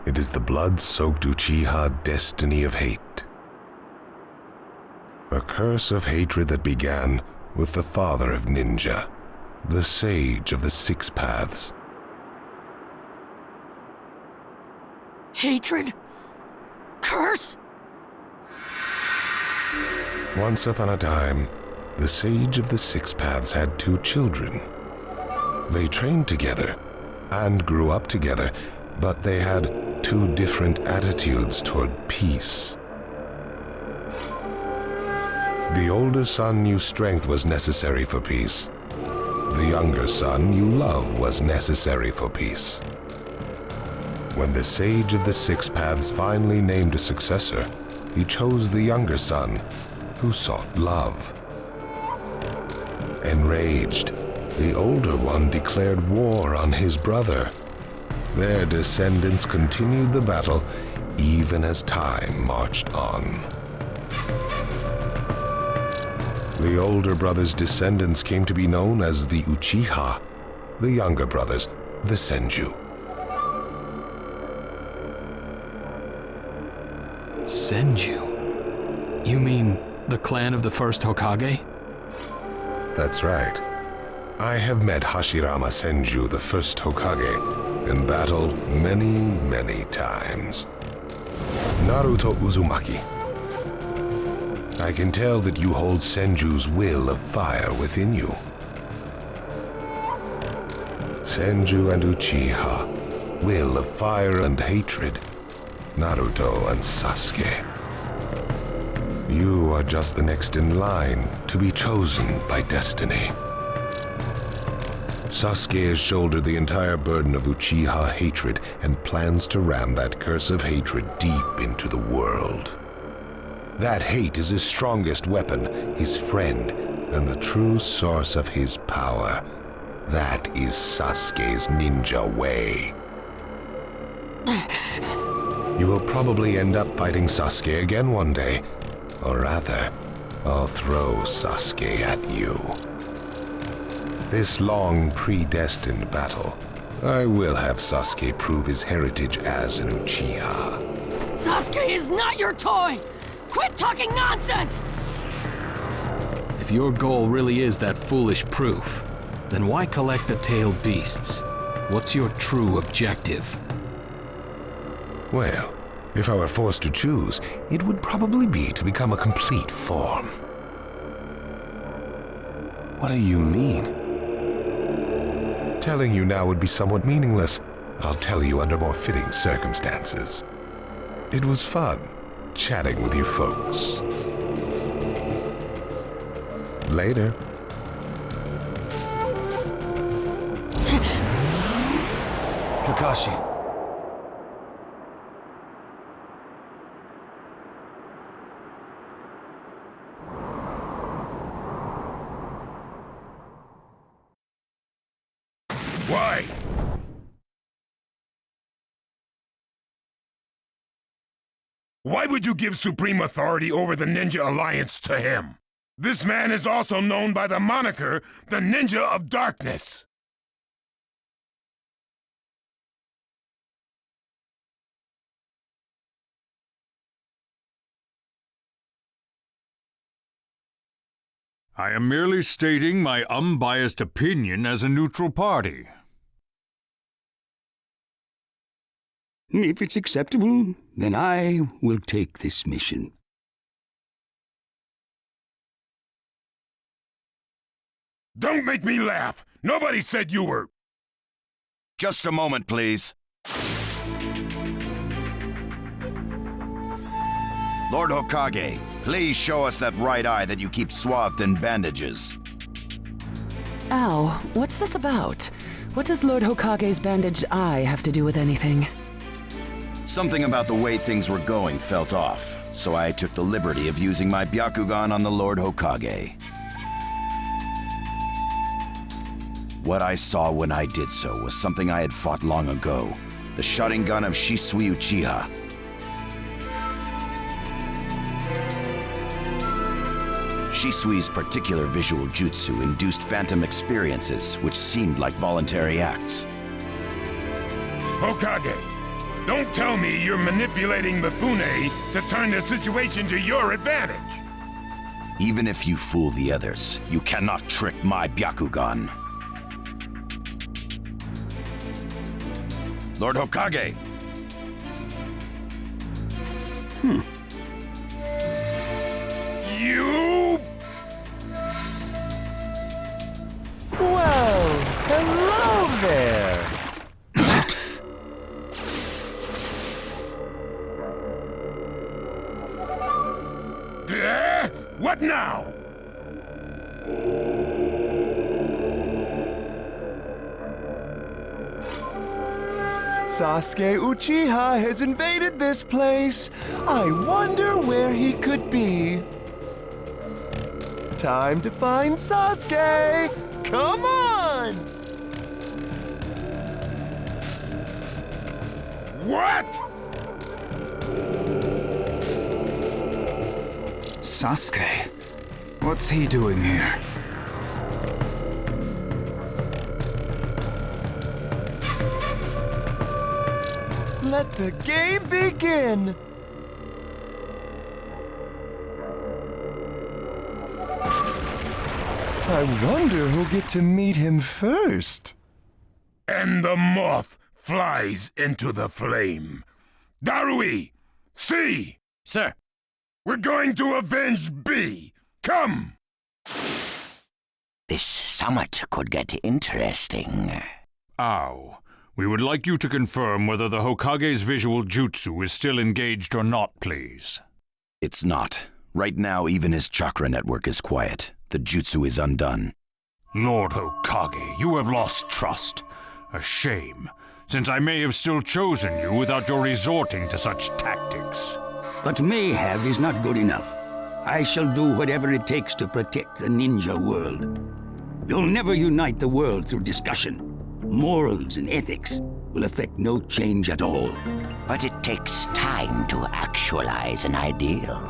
It is the blood-soaked Uchiha destiny of hate. A curse of hatred that began with the father of ninja, the sage of the Six Paths. Hatred? Curse? Once upon a time, the sage of the Six Paths had 2 children. They trained together and grew up together, but they had 2 different attitudes toward peace. The older son knew strength was necessary for peace. The younger son knew love was necessary for peace. When the sage of the Six Paths finally named a successor, he chose the younger son, who sought love. Enraged, the older one declared war on his brother. Their descendants continued the battle even as time marched on. The older brother's descendants came to be known as the Uchiha, the younger brothers, the Senju. Senju? You mean the clan of the first Hokage? That's right. I have met Hashirama Senju, the first Hokage, and battled many, many times. Naruto Uzumaki. I can tell that you hold Senju's will of fire within you. Senju and Uchiha, will of fire and hatred. Naruto and Sasuke. You are just the next in line to be chosen by destiny. Sasuke has shouldered the entire burden of Uchiha hatred and plans to ram that curse of hatred deep into the world. That hate is his strongest weapon, his friend, and the true source of his power. That is Sasuke's ninja way. You will probably end up fighting Sasuke again one day. Or rather, I'll throw Sasuke at you. This long, predestined battle, I will have Sasuke prove his heritage as an Uchiha. Sasuke is not your toy! Quit talking nonsense! If your goal really is that foolish proof, then why collect the tailed beasts? What's your true objective? Well, if I were forced to choose, it would probably be to become a complete form. What do you mean? Telling you now would be somewhat meaningless. I'll tell you under more fitting circumstances. It was fun chatting with you folks. Later. Kakashi. Why? Why would you give supreme authority over the Ninja Alliance to him? This man is also known by the moniker, the Ninja of Darkness. I am merely stating my unbiased opinion as a neutral party. If it's acceptable, then I will take this mission. Don't make me laugh! Nobody said you were... Just a moment, please. Lord Hokage, please show us that right eye that you keep swathed in bandages. Ow, what's this about? What does Lord Hokage's bandaged eye have to do with anything? Something about the way things were going felt off, so I took the liberty of using my Byakugan on the Lord Hokage. What I saw when I did so was something I had fought long ago, the shutting gun of Shisui Uchiha. Shisui's particular visual jutsu induced phantom experiences, which seemed like voluntary acts. Hokage, don't tell me you're manipulating Mifune to turn the situation to your advantage! Even if you fool the others, you cannot trick my Byakugan. Lord Hokage! You... Well, hello there! What now? Sasuke Uchiha has invaded this place. I wonder where he could be. Time to find Sasuke! Come on! What? Sasuke? What's he doing here? Let the game begin! I wonder who'll get to meet him first. And the moth flies into the flame. Darui! See! Sir! We're going to avenge B! Come! This summit could get interesting. Ow. We would like you to confirm whether the Hokage's visual jutsu is still engaged or not, please. It's not. Right now, even his chakra network is quiet. The jutsu is undone. Lord Hokage, you have lost trust. A shame, since I may have still chosen you without your resorting to such tactics. But may have is not good enough. I shall do whatever it takes to protect the ninja world. You'll never unite the world through discussion. Morals and ethics will affect no change at all. But it takes time to actualize an ideal.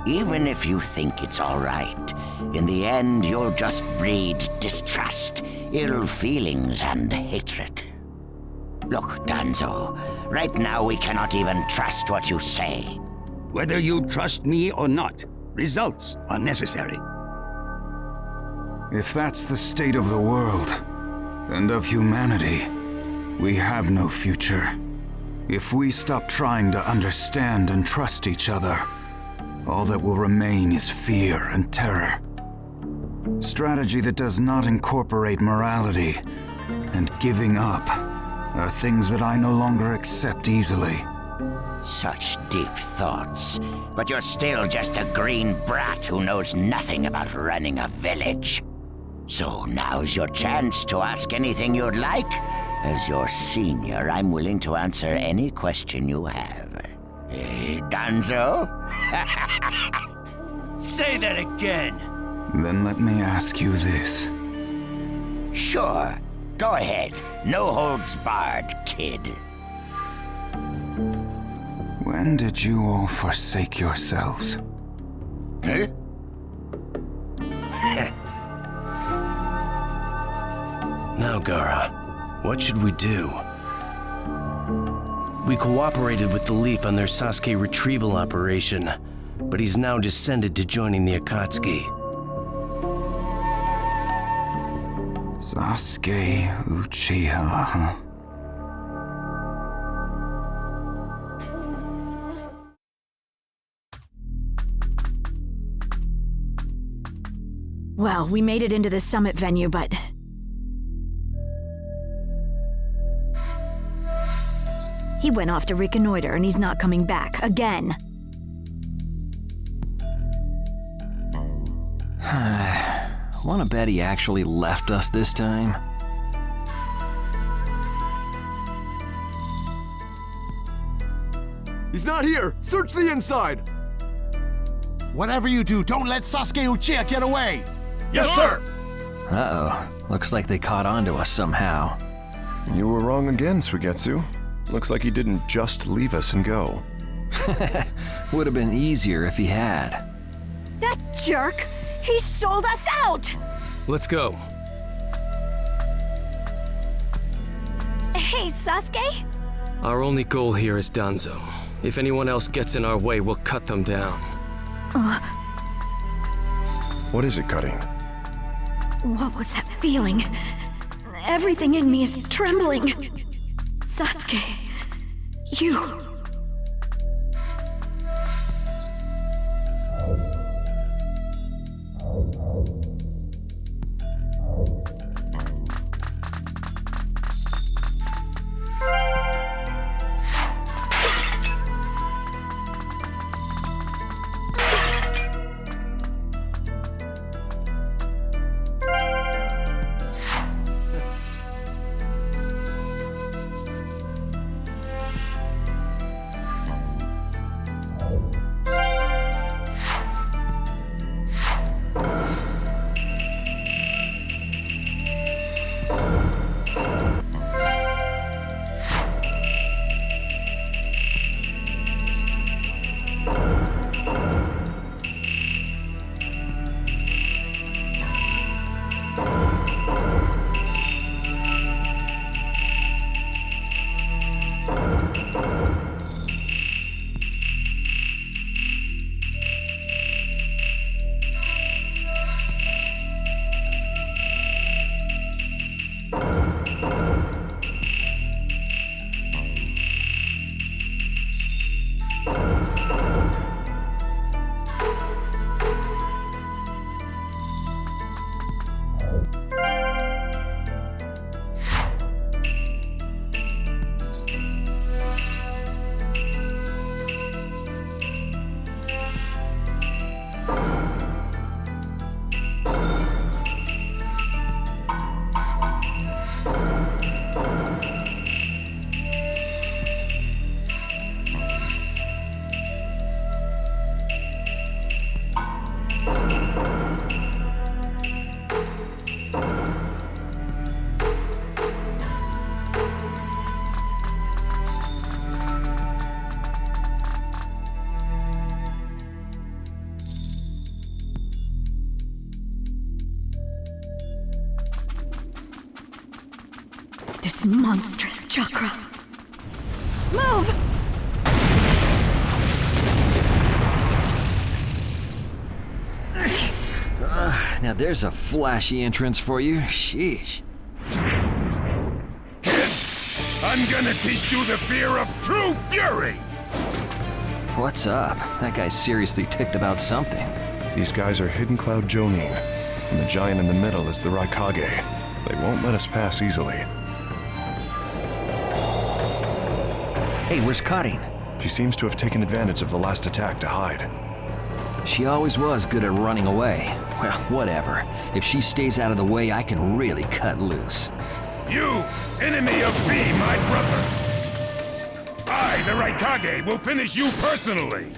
Even if you think it's all right, in the end you'll just breed distrust, ill feelings, and hatred. Look, Danzo, right now we cannot even trust what you say. Whether you trust me or not, results are necessary. If that's the state of the world, and of humanity, we have no future. If we stop trying to understand and trust each other, all that will remain is fear and terror. Strategy that does not incorporate morality and giving up are things that I no longer accept easily. Such deep thoughts, but you're still just a green brat who knows nothing about running a village. So now's your chance to ask anything you'd like. As your senior, I'm willing to answer any question you have. Danzo? Say that again! Then let me ask you this. Sure. Go ahead. No holds barred, kid. When did you all forsake yourselves? Huh? Now, Gaara, what should we do? We cooperated with the Leaf on their Sasuke retrieval operation, but he's now descended to joining the Akatsuki. Sasuke Uchiha, huh? Well, we made it into the summit venue, but... He went off to reconnoiter, and he's not coming back, again. Wanna bet he actually left us this time? He's not here! Search the inside! Whatever you do, don't let Sasuke Uchiha get away! Yes, sir! Uh-oh. Looks like they caught on to us somehow. You were wrong again, Suigetsu. Looks like he didn't just leave us and go. Would have been easier if he had. That jerk! He sold us out! Let's go. Hey, Sasuke? Our only goal here is Danzo. If anyone else gets in our way, we'll cut them down. What is it, Cutting? What was that feeling? Everything in me is trembling. Sasuke, you... This monstrous chakra. Move! Now there's a flashy entrance for you. Sheesh. I'm gonna teach you the fear of true fury! What's up? That guy's seriously ticked about something. These guys are Hidden Cloud Jonin, and the giant in the middle is the Raikage. They won't let us pass easily. Hey, where's Cutting? She seems to have taken advantage of the last attack to hide. She always was good at running away. Well, whatever. If she stays out of the way, I can really cut loose. You, enemy of me, my brother! I, the Raikage, will finish you personally!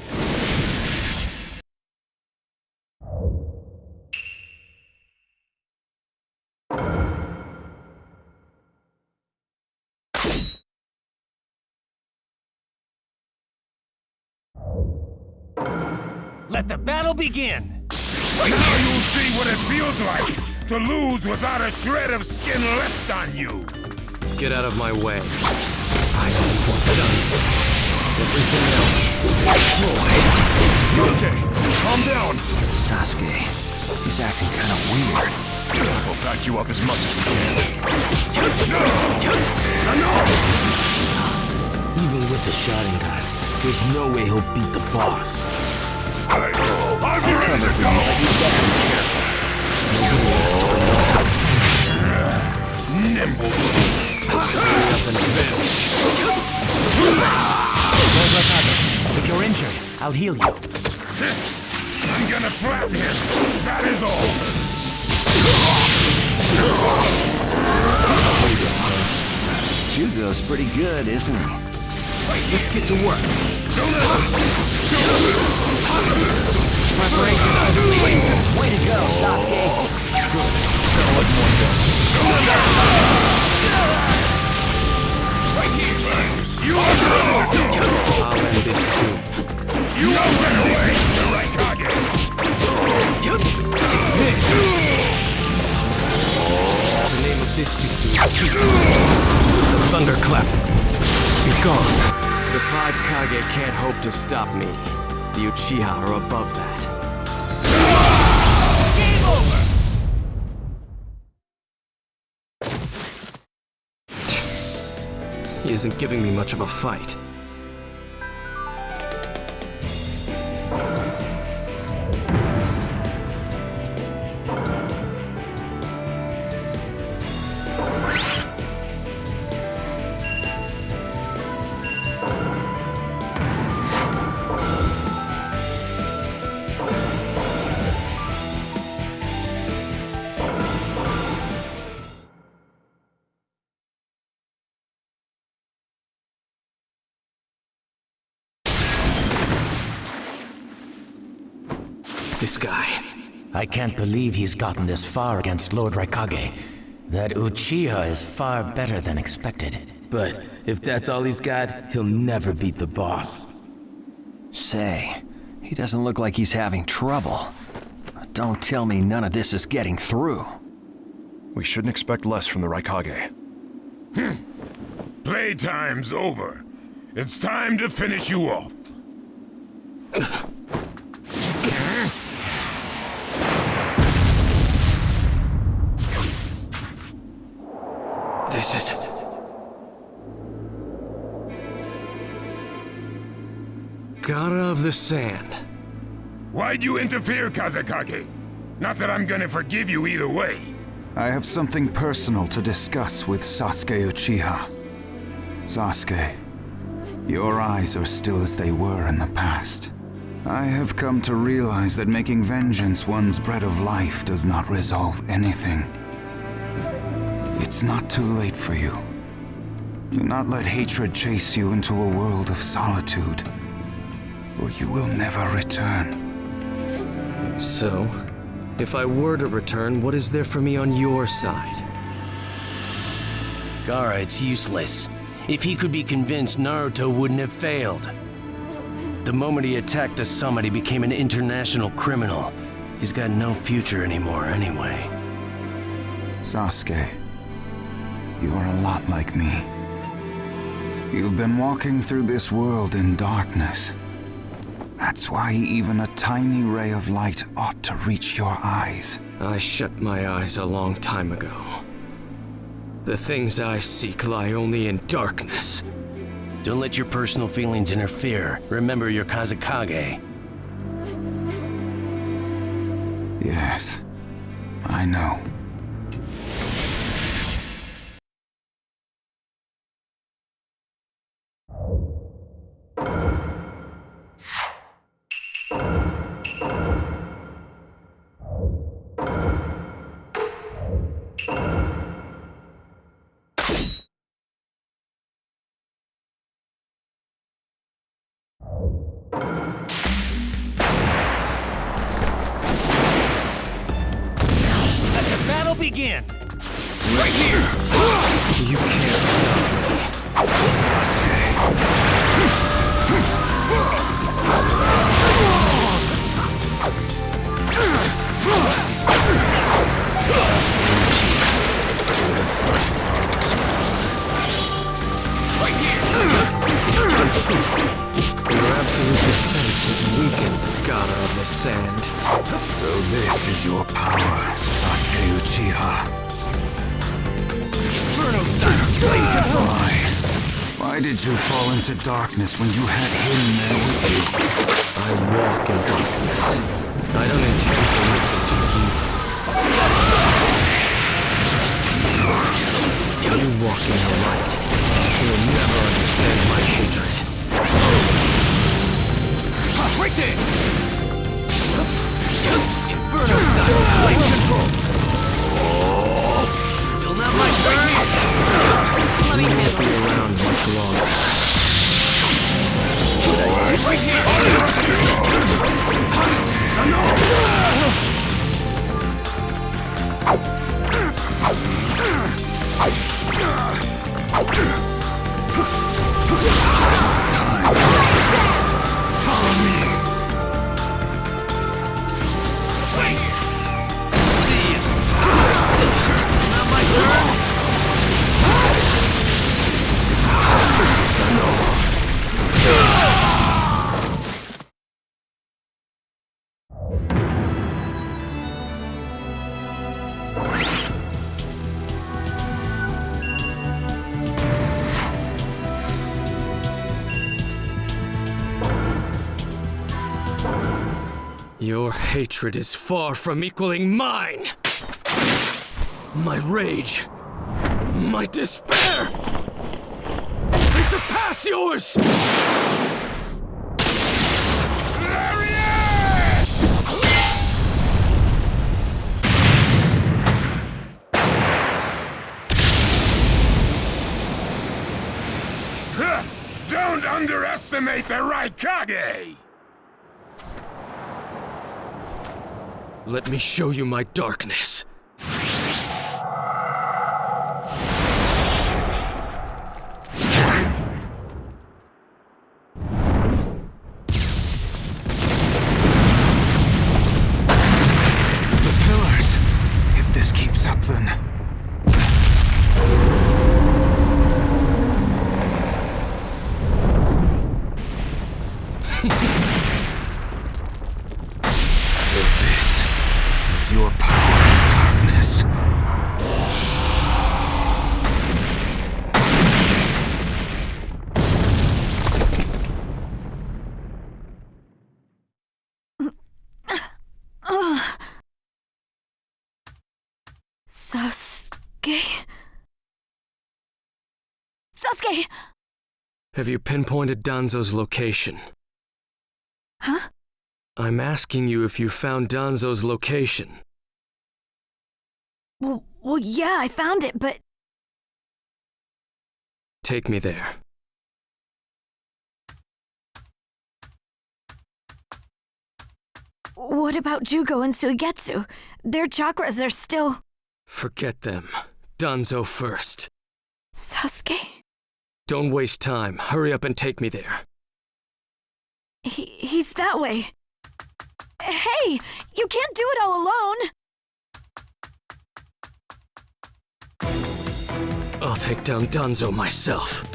Let the battle begin! Now you'll see what it feels like to lose without a shred of skin left on you! Get out of my way. I am for Danzo. Everything else, destroy. Sasuke, calm down! Sasuke, he's acting kind of weird. We'll back you up as much as we can. Even with the Sharingan, there's no way he'll beat the boss. I'll be ready to go! You better be careful. Nimble. If you're injured, I'll heal you. I'm gonna flatten him. That is all. Hugo's pretty good, isn't he? Let's get to work. Preparation. Way to go, Sasuke. Good. So what more Right here. You are I'll end this soon. You are run away. The right Kage. Take this. The name of this jutsu is Ki. The Thunderclap. You're gone. The 5 Kage can't hope to stop me. The Uchiha are above that. Game over. He isn't giving me much of a fight. This guy. I can't believe he's gotten this far against Lord Raikage. That Uchiha is far better than expected. But if that's all he's got, he'll never beat the boss. Say, he doesn't look like he's having trouble. Don't tell me none of this is getting through. We shouldn't expect less from the Raikage. Playtime's over. It's time to finish you off. This is... God of the Sand. Why'd you interfere, Kazekage? Not that I'm gonna forgive you either way. I have something personal to discuss with Sasuke Uchiha. Sasuke, your eyes are still as they were in the past. I have come to realize that making vengeance one's bread of life does not resolve anything. It's not too late for you. Do not let hatred chase you into a world of solitude, or you will never return. So, if I were to return, what is there for me on your side? Gaara, it's useless. If he could be convinced, Naruto wouldn't have failed. The moment he attacked the summit, he became an international criminal. He's got no future anymore anyway. Sasuke, you're a lot like me. You've been walking through this world in darkness. That's why even a tiny ray of light ought to reach your eyes. I shut my eyes a long time ago. The things I seek lie only in darkness. Don't let your personal feelings interfere. Remember your Kazekage. Yes, I know. Begin! Right here! You can't stop me. Right here! Your absolute defense is weakened, God of the Sand. So this is your power, Sasuke Uchiha. Inferno style, blade control! Why did you fall into darkness when you had him there with you? I walk in darkness. I don't intend to listen to you. You walk in the light. You'll never understand my hatred. Right there! Inferno style flame control. Still not my turn. Let me You won't handle be it. around much longer. Right here! It's time. Follow me. Not my turn. It's time, Susanoo. Your hatred is far from equaling mine. My rage, my despair, they surpass yours! Don't underestimate the right Kage! Let me show you my darkness. The pillars. If this keeps up, then... So this is your power of darkness. Sasuke? Sasuke! Have you pinpointed Danzo's location? Huh? I'm asking you if you found Danzo's location. Well, yeah, I found it, but... Take me there. What about Jugo and Suigetsu? Their chakras are still... Forget them. Danzo first. Sasuke? Don't waste time. Hurry up and take me there. He's that way. Hey! You can't do it all alone! I'll take down Danzo myself.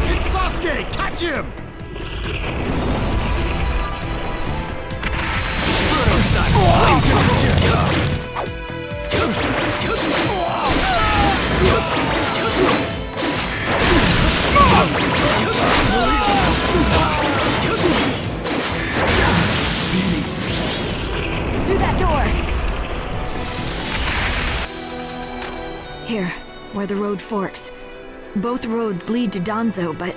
It's Sasuke! Catch him! Inferno style flame control. Through that door! Here, where the road forks. Both roads lead to Danzo, but...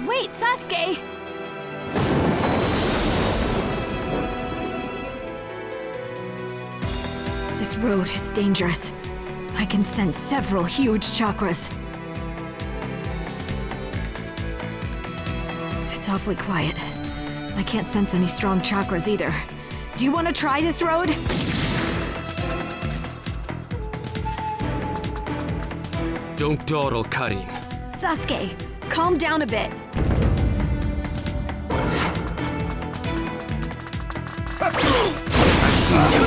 Wait, Sasuke! This road is dangerous. I can sense several huge chakras. It's awfully quiet. I can't sense any strong chakras either. Do you want to try this road? Don't dawdle, Karin. Sasuke, calm down a bit. I've seen you.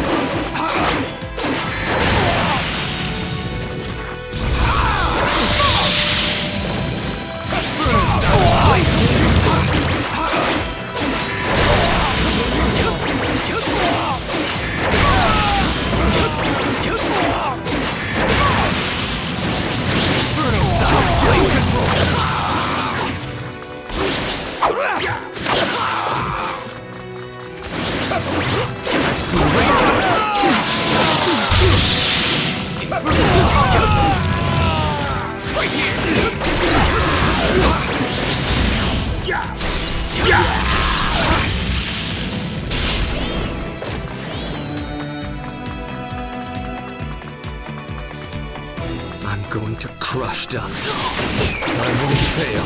to crush Danzo. I won't fail.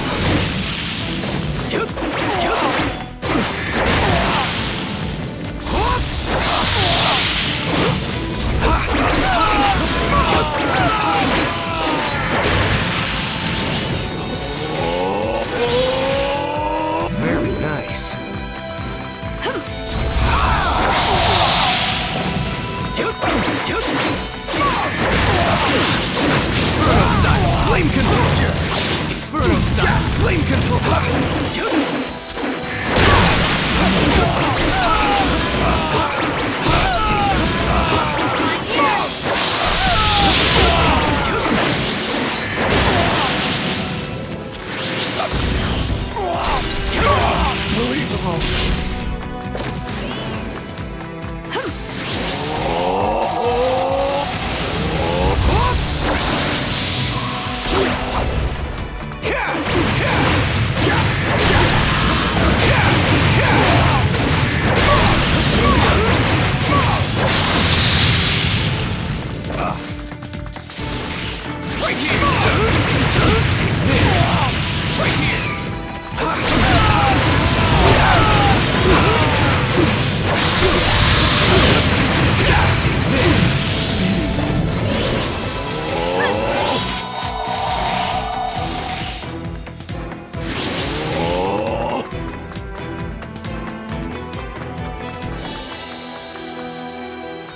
Very nice. Inferno style, flame control! Inferno style, flame control! Unbelievable!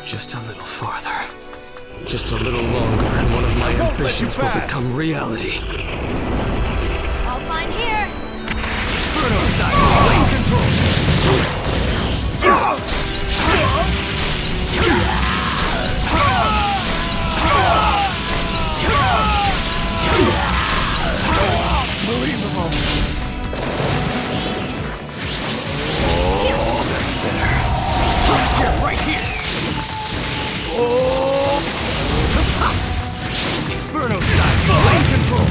Just a little farther. Just a little longer, and one of my ambitions will become reality. All fine here. Inferno style, flame control! Unbelievable! Oh, that's better. Right here! Oh! Inferno style, flame control!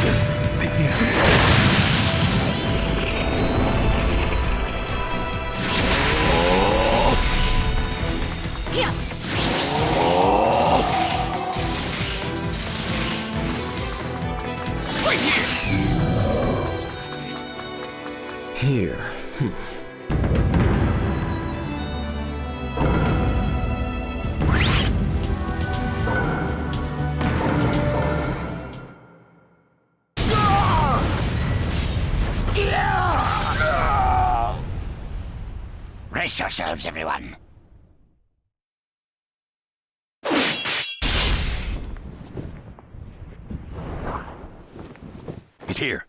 Yes, Here. Brace yourselves, everyone. He's here.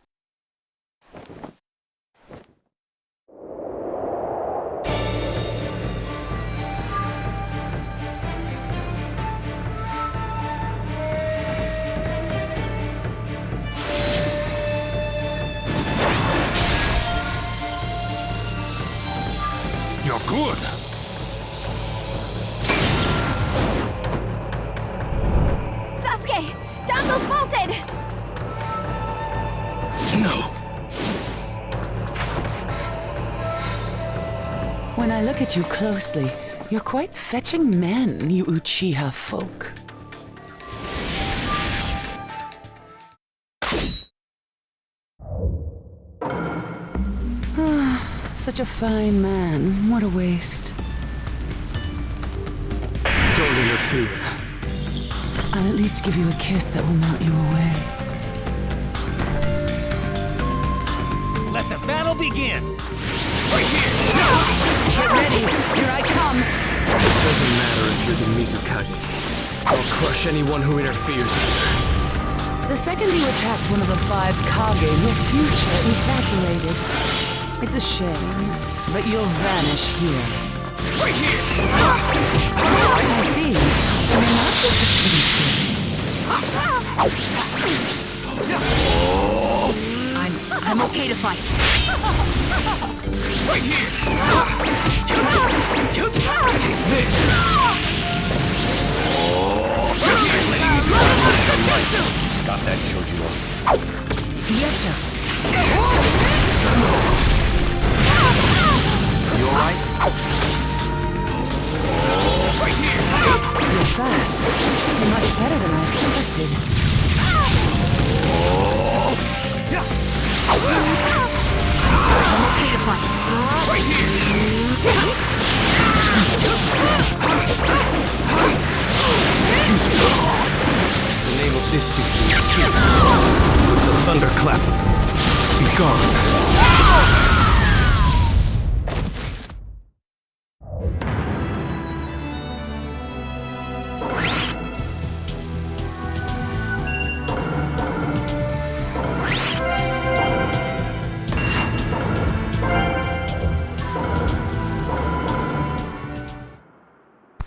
You're good. Sasuke! Danzo's bolted! No. When I look at you closely, you're quite fetching men, you Uchiha folk. Such a fine man. What a waste. Don't interfere. I'll at least give you a kiss that will melt you away. Let the battle begin! Right here! Get ready! Here I come! It doesn't matter if you're the Mizukage. I'll crush anyone who interferes here. The second you attacked one of the 5 Kage, your future evaporated. It's a shame, but you'll vanish here. Right here! I see. So you're not just a pretty face. I'm okay to fight. Right here! Take this! Got that, Shojiro? Yes, sir. fast. You're much better than I expected. I'm okay to fight. Right The name of this jutsu is Kage. The thunderclap. Be gone.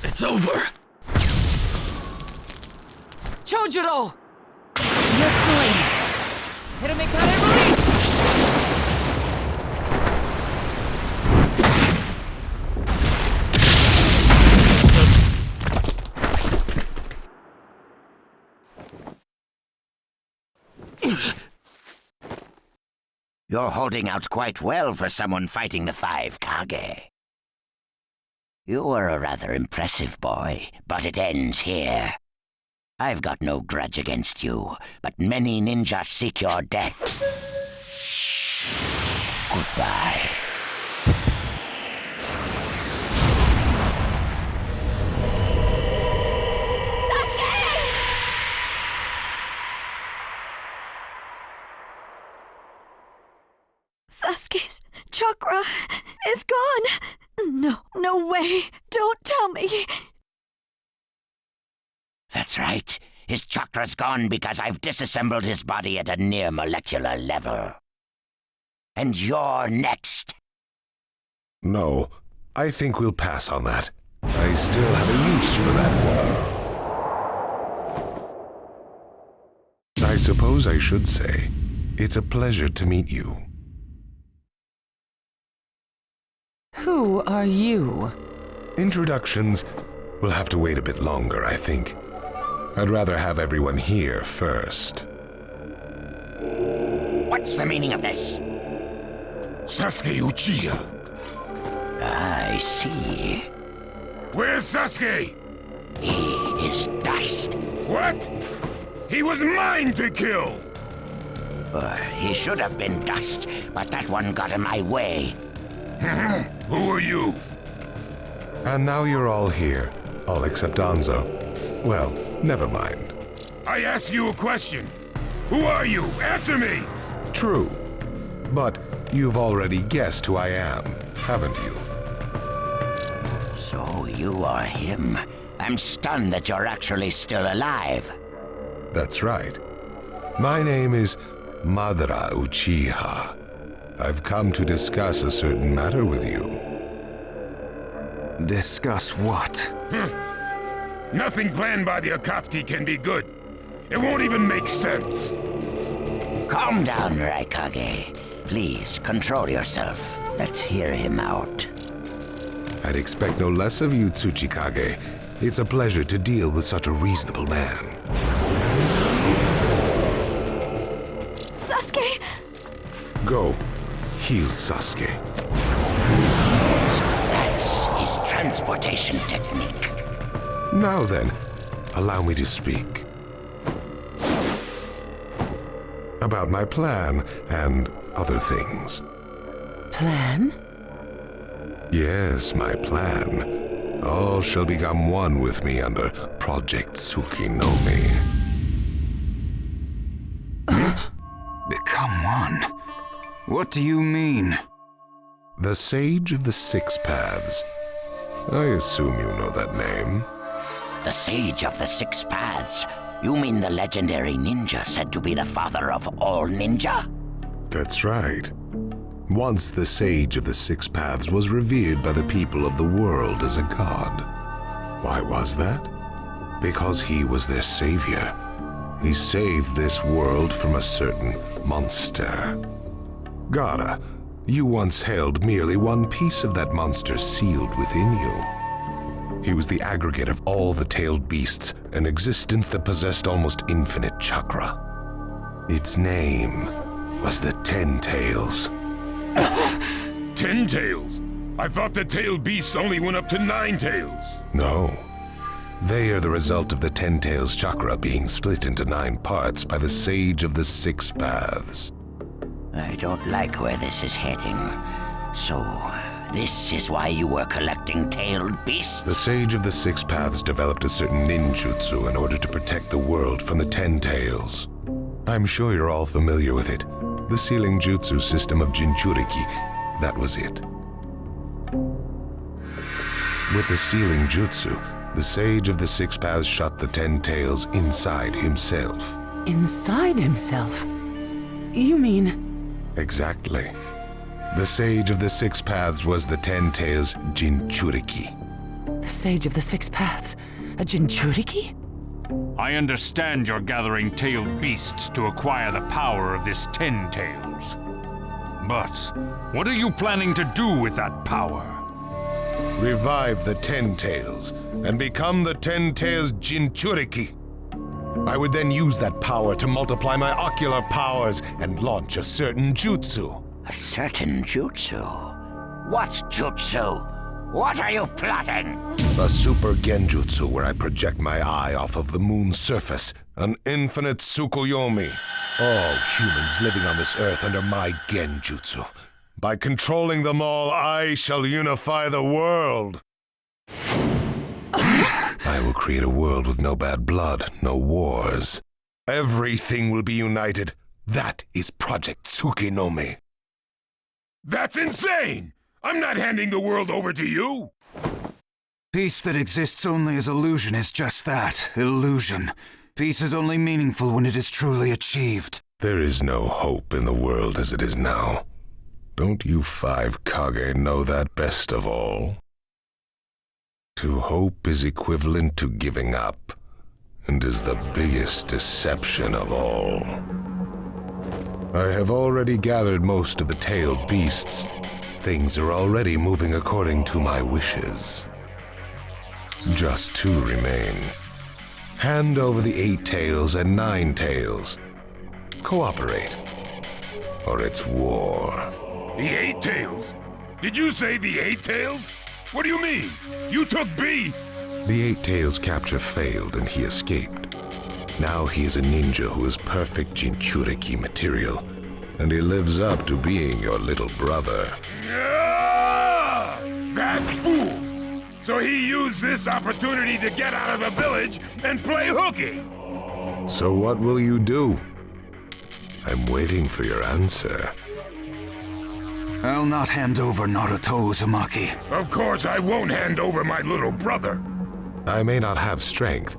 It's over. Chojuro! Yes, milady. Hiramikare release! You're holding out quite well for someone fighting the 5 Kage. You were a rather impressive boy, but it ends here. I've got no grudge against you, but many ninjas seek your death. Goodbye. Sasuke's chakra is gone. No way. Don't tell me. That's right. His chakra's gone because I've disassembled his body at a near molecular level. And you're next. No, I think we'll pass on that. I still have a use for that one. I suppose I should say, it's a pleasure to meet you. Who are you? Introductions will have to wait a bit longer, I think. I'd rather have everyone here first. What's the meaning of this? Sasuke Uchiha. I see. Where's Sasuke? He is dust. What? He was mine to kill! He should have been dust, but that one got in my way. Who are you? And now you're all here, all except Danzo. Well, never mind. I asked you a question. Who are you? Answer me! True. But you've already guessed who I am, haven't you? So you are him. I'm stunned that you're actually still alive. That's right. My name is Madara Uchiha. I've come to discuss a certain matter with you. Discuss what? Nothing planned by the Akatsuki can be good. It won't even make sense. Calm down, Raikage. Please, control yourself. Let's hear him out. I'd expect no less of you, Tsuchikage. It's a pleasure to deal with such a reasonable man. Sasuke! Go. Heal Sasuke. So that's his transportation technique. Now then, allow me to speak. About my plan and other things. Plan? Yes, my plan. All shall become one with me under Project Tsukinome. Become one? What do you mean? The Sage of the Six Paths. I assume you know that name. The Sage of the Six Paths? You mean the legendary ninja said to be the father of all ninja? That's right. Once the Sage of the Six Paths was revered by the people of the world as a god. Why was that? Because he was their savior. He saved this world from a certain monster. Gaara, you once held merely one piece of that monster sealed within you. He was the aggregate of all the tailed beasts, an existence that possessed almost infinite chakra. Its name was the 10 Tails. 10 tails? I thought the tailed beasts only went up to 9 tails. No. They are the result of the Ten Tails chakra being split into 9 parts by the Sage of the Six Paths. I don't like where this is heading. So, this is why you were collecting tailed beasts? The Sage of the Six Paths developed a certain ninjutsu in order to protect the world from the Ten Tails. I'm sure you're all familiar with it. The sealing jutsu system of Jinchuriki. That was it. With the sealing jutsu, the Sage of the Six Paths shut the Ten Tails inside himself. Inside himself? You mean... Exactly. The Sage of the Six Paths was the Ten Tails' Jinchuriki. The Sage of the Six Paths? A Jinchuriki? I understand you're gathering tailed beasts to acquire the power of this Ten Tails. But what are you planning to do with that power? Revive the Ten Tails and become the Ten Tails Jinchuriki. I would then use that power to multiply my ocular powers and launch a certain jutsu. A certain jutsu? What jutsu? What are you plotting? A super genjutsu where I project my eye off of the moon's surface. An infinite Tsukuyomi. All humans living on this earth under my genjutsu. By controlling them all, I shall unify the world. I will create a world with no bad blood, no wars. Everything will be united. That is Project Tsukinomi. That's insane! I'm not handing the world over to you! Peace that exists only as illusion is just that, illusion. Peace is only meaningful when it is truly achieved. There is no hope in the world as it is now. Don't you 5 Kage know that best of all? To hope is equivalent to giving up, and is the biggest deception of all. I have already gathered most of the tailed beasts. Things are already moving according to my wishes. Just 2 remain. Hand over the 8 tails and 9 tails. Cooperate, or it's war. The 8 tails? Did you say the 8 tails? What do you mean? You took B! The 8 tails capture failed and he escaped. Now he is a ninja who is perfect Jinchuriki material, and he lives up to being your little brother. Ah! That fool! So he used this opportunity to get out of the village and play hooky! So what will you do? I'm waiting for your answer. I'll not hand over Naruto Uzumaki. Of course I won't hand over my little brother. I may not have strength,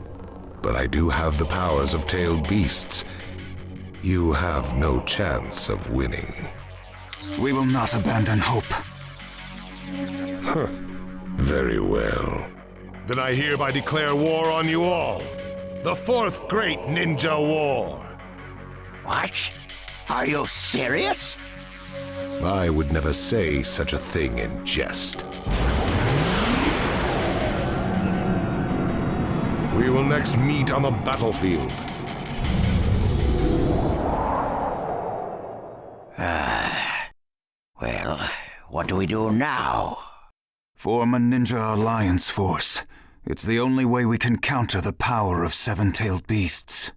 but I do have the powers of tailed beasts. You have no chance of winning. We will not abandon hope. Huh. Very well. Then I hereby declare war on you all. The 4th Great Ninja War. What? Are you serious? I would never say such a thing in jest. We will next meet on the battlefield. Well, what do we do now? Form a ninja alliance force. It's the only way we can counter the power of 7-tailed beasts.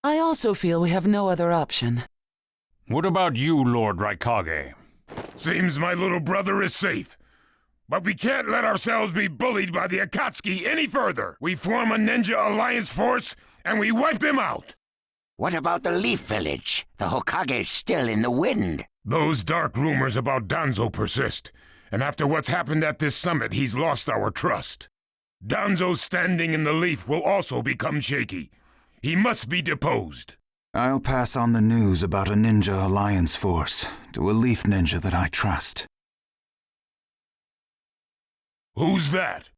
I also feel we have no other option. What about you, Lord Raikage? Seems my little brother is safe. But we can't let ourselves be bullied by the Akatsuki any further. We form a ninja alliance force, and we wipe them out. What about the Leaf Village? The Hokage's still in the wind. Those dark rumors about Danzo persist, and after what's happened at this summit, he's lost our trust. Danzo's standing in the Leaf will also become shaky. He must be deposed. I'll pass on the news about a ninja alliance force to a Leaf ninja that I trust. Who's that?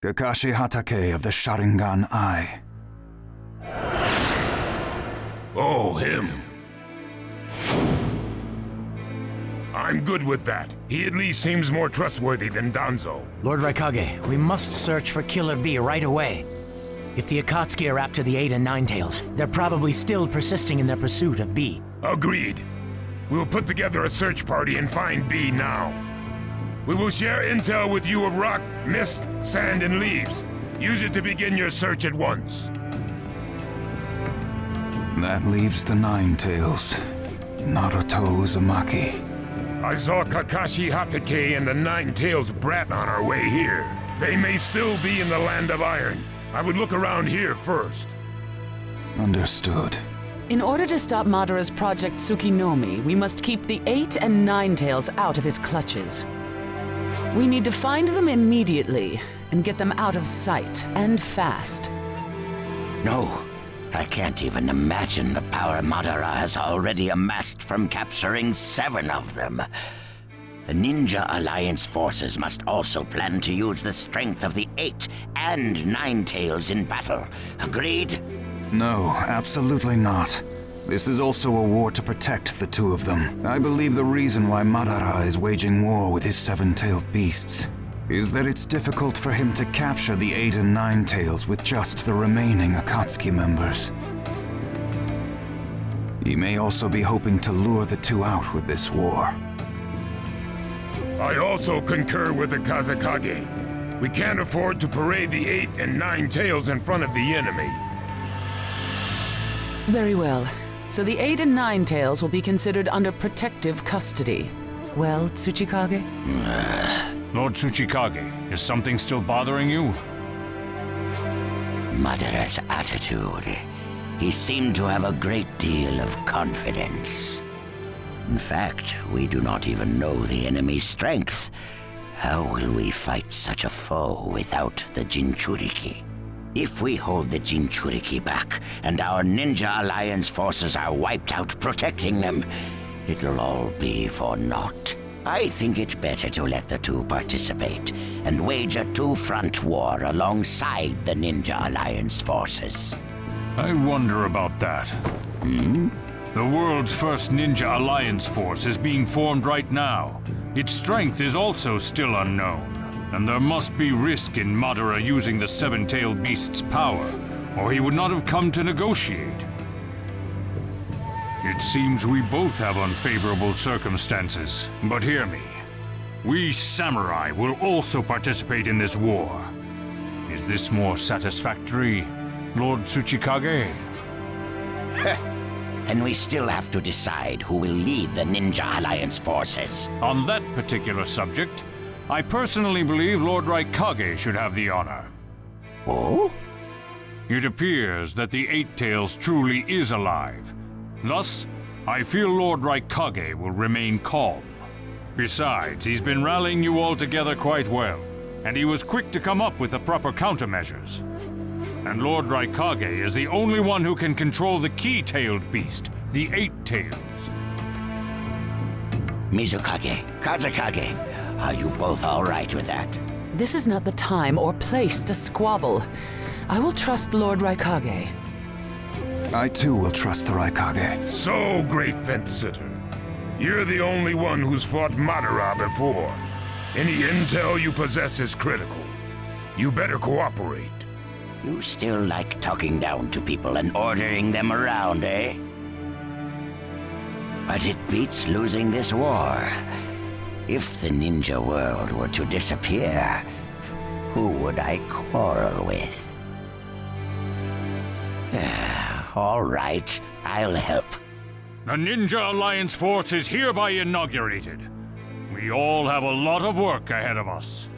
Kakashi Hatake of the Sharingan Eye. Oh, him. I'm good with that. He at least seems more trustworthy than Danzo. Lord Raikage, we must search for Killer Bee right away. If the Akatsuki are after the 8 and 9 tails, they're probably still persisting in their pursuit of B. Agreed. We'll put together a search party and find B now. We will share intel with you of rock, mist, sand, and leaves. Use it to begin your search at once. That leaves the Nine Tails. Naruto Uzumaki. I saw Kakashi Hatake and the Nine Tails brat on our way here. They may still be in the Land of Iron. I would look around here first. Understood. In order to stop Madara's Project Tsukinomi, we must keep the 8 and 9 Tails out of his clutches. We need to find them immediately and get them out of sight, and fast. No, I can't even imagine the power Madara has already amassed from capturing 7 of them. The Ninja Alliance forces must also plan to use the strength of the 8 and 9 Tails in battle. Agreed? No, absolutely not. This is also a war to protect the 2 of them. I believe the reason why Madara is waging war with his 7-tailed beasts is that it's difficult for him to capture the 8 and 9 Tails with just the remaining Akatsuki members. He may also be hoping to lure the 2 out with this war. I also concur with the Kazekage. We can't afford to parade the 8 and 9 Tails in front of the enemy. Very well. So the 8 and 9 Tails will be considered under protective custody. Well, Tsuchikage? Lord Tsuchikage, is something still bothering you? Madara's attitude. He seemed to have a great deal of confidence. In fact, we do not even know the enemy's strength. How will we fight such a foe without the Jinchuriki? If we hold the Jinchuriki back, and our Ninja Alliance forces are wiped out protecting them, it'll all be for naught. I think it better to let the 2 participate, and wage a 2-front war alongside the Ninja Alliance forces. I wonder about that. The world's first Ninja Alliance force is being formed right now. Its strength is also still unknown, and there must be risk in Madara using the 7-tailed beast's power, or he would not have come to negotiate. It seems we both have unfavorable circumstances, but hear me. We samurai will also participate in this war. Is this more satisfactory, Lord Tsuchikage? Then we still have to decide who will lead the Ninja Alliance forces. On that particular subject, I personally believe Lord Raikage should have the honor. Oh? It appears that the 8 Tails truly is alive. Thus, I feel Lord Raikage will remain calm. Besides, he's been rallying you all together quite well, and he was quick to come up with the proper countermeasures. And Lord Raikage is the only one who can control the key-tailed beast, the 8 Tails. Mizukage, Kazekage, are you both all right with that? This is not the time or place to squabble. I will trust Lord Raikage. I too will trust the Raikage. So, great fence-sitter. You're the only one who's fought Madara before. Any intel you possess is critical. You better cooperate. You still like talking down to people and ordering them around, eh? But it beats losing this war. If the ninja world were to disappear, who would I quarrel with? All right, I'll help. The Ninja Alliance force is hereby inaugurated. We all have a lot of work ahead of us.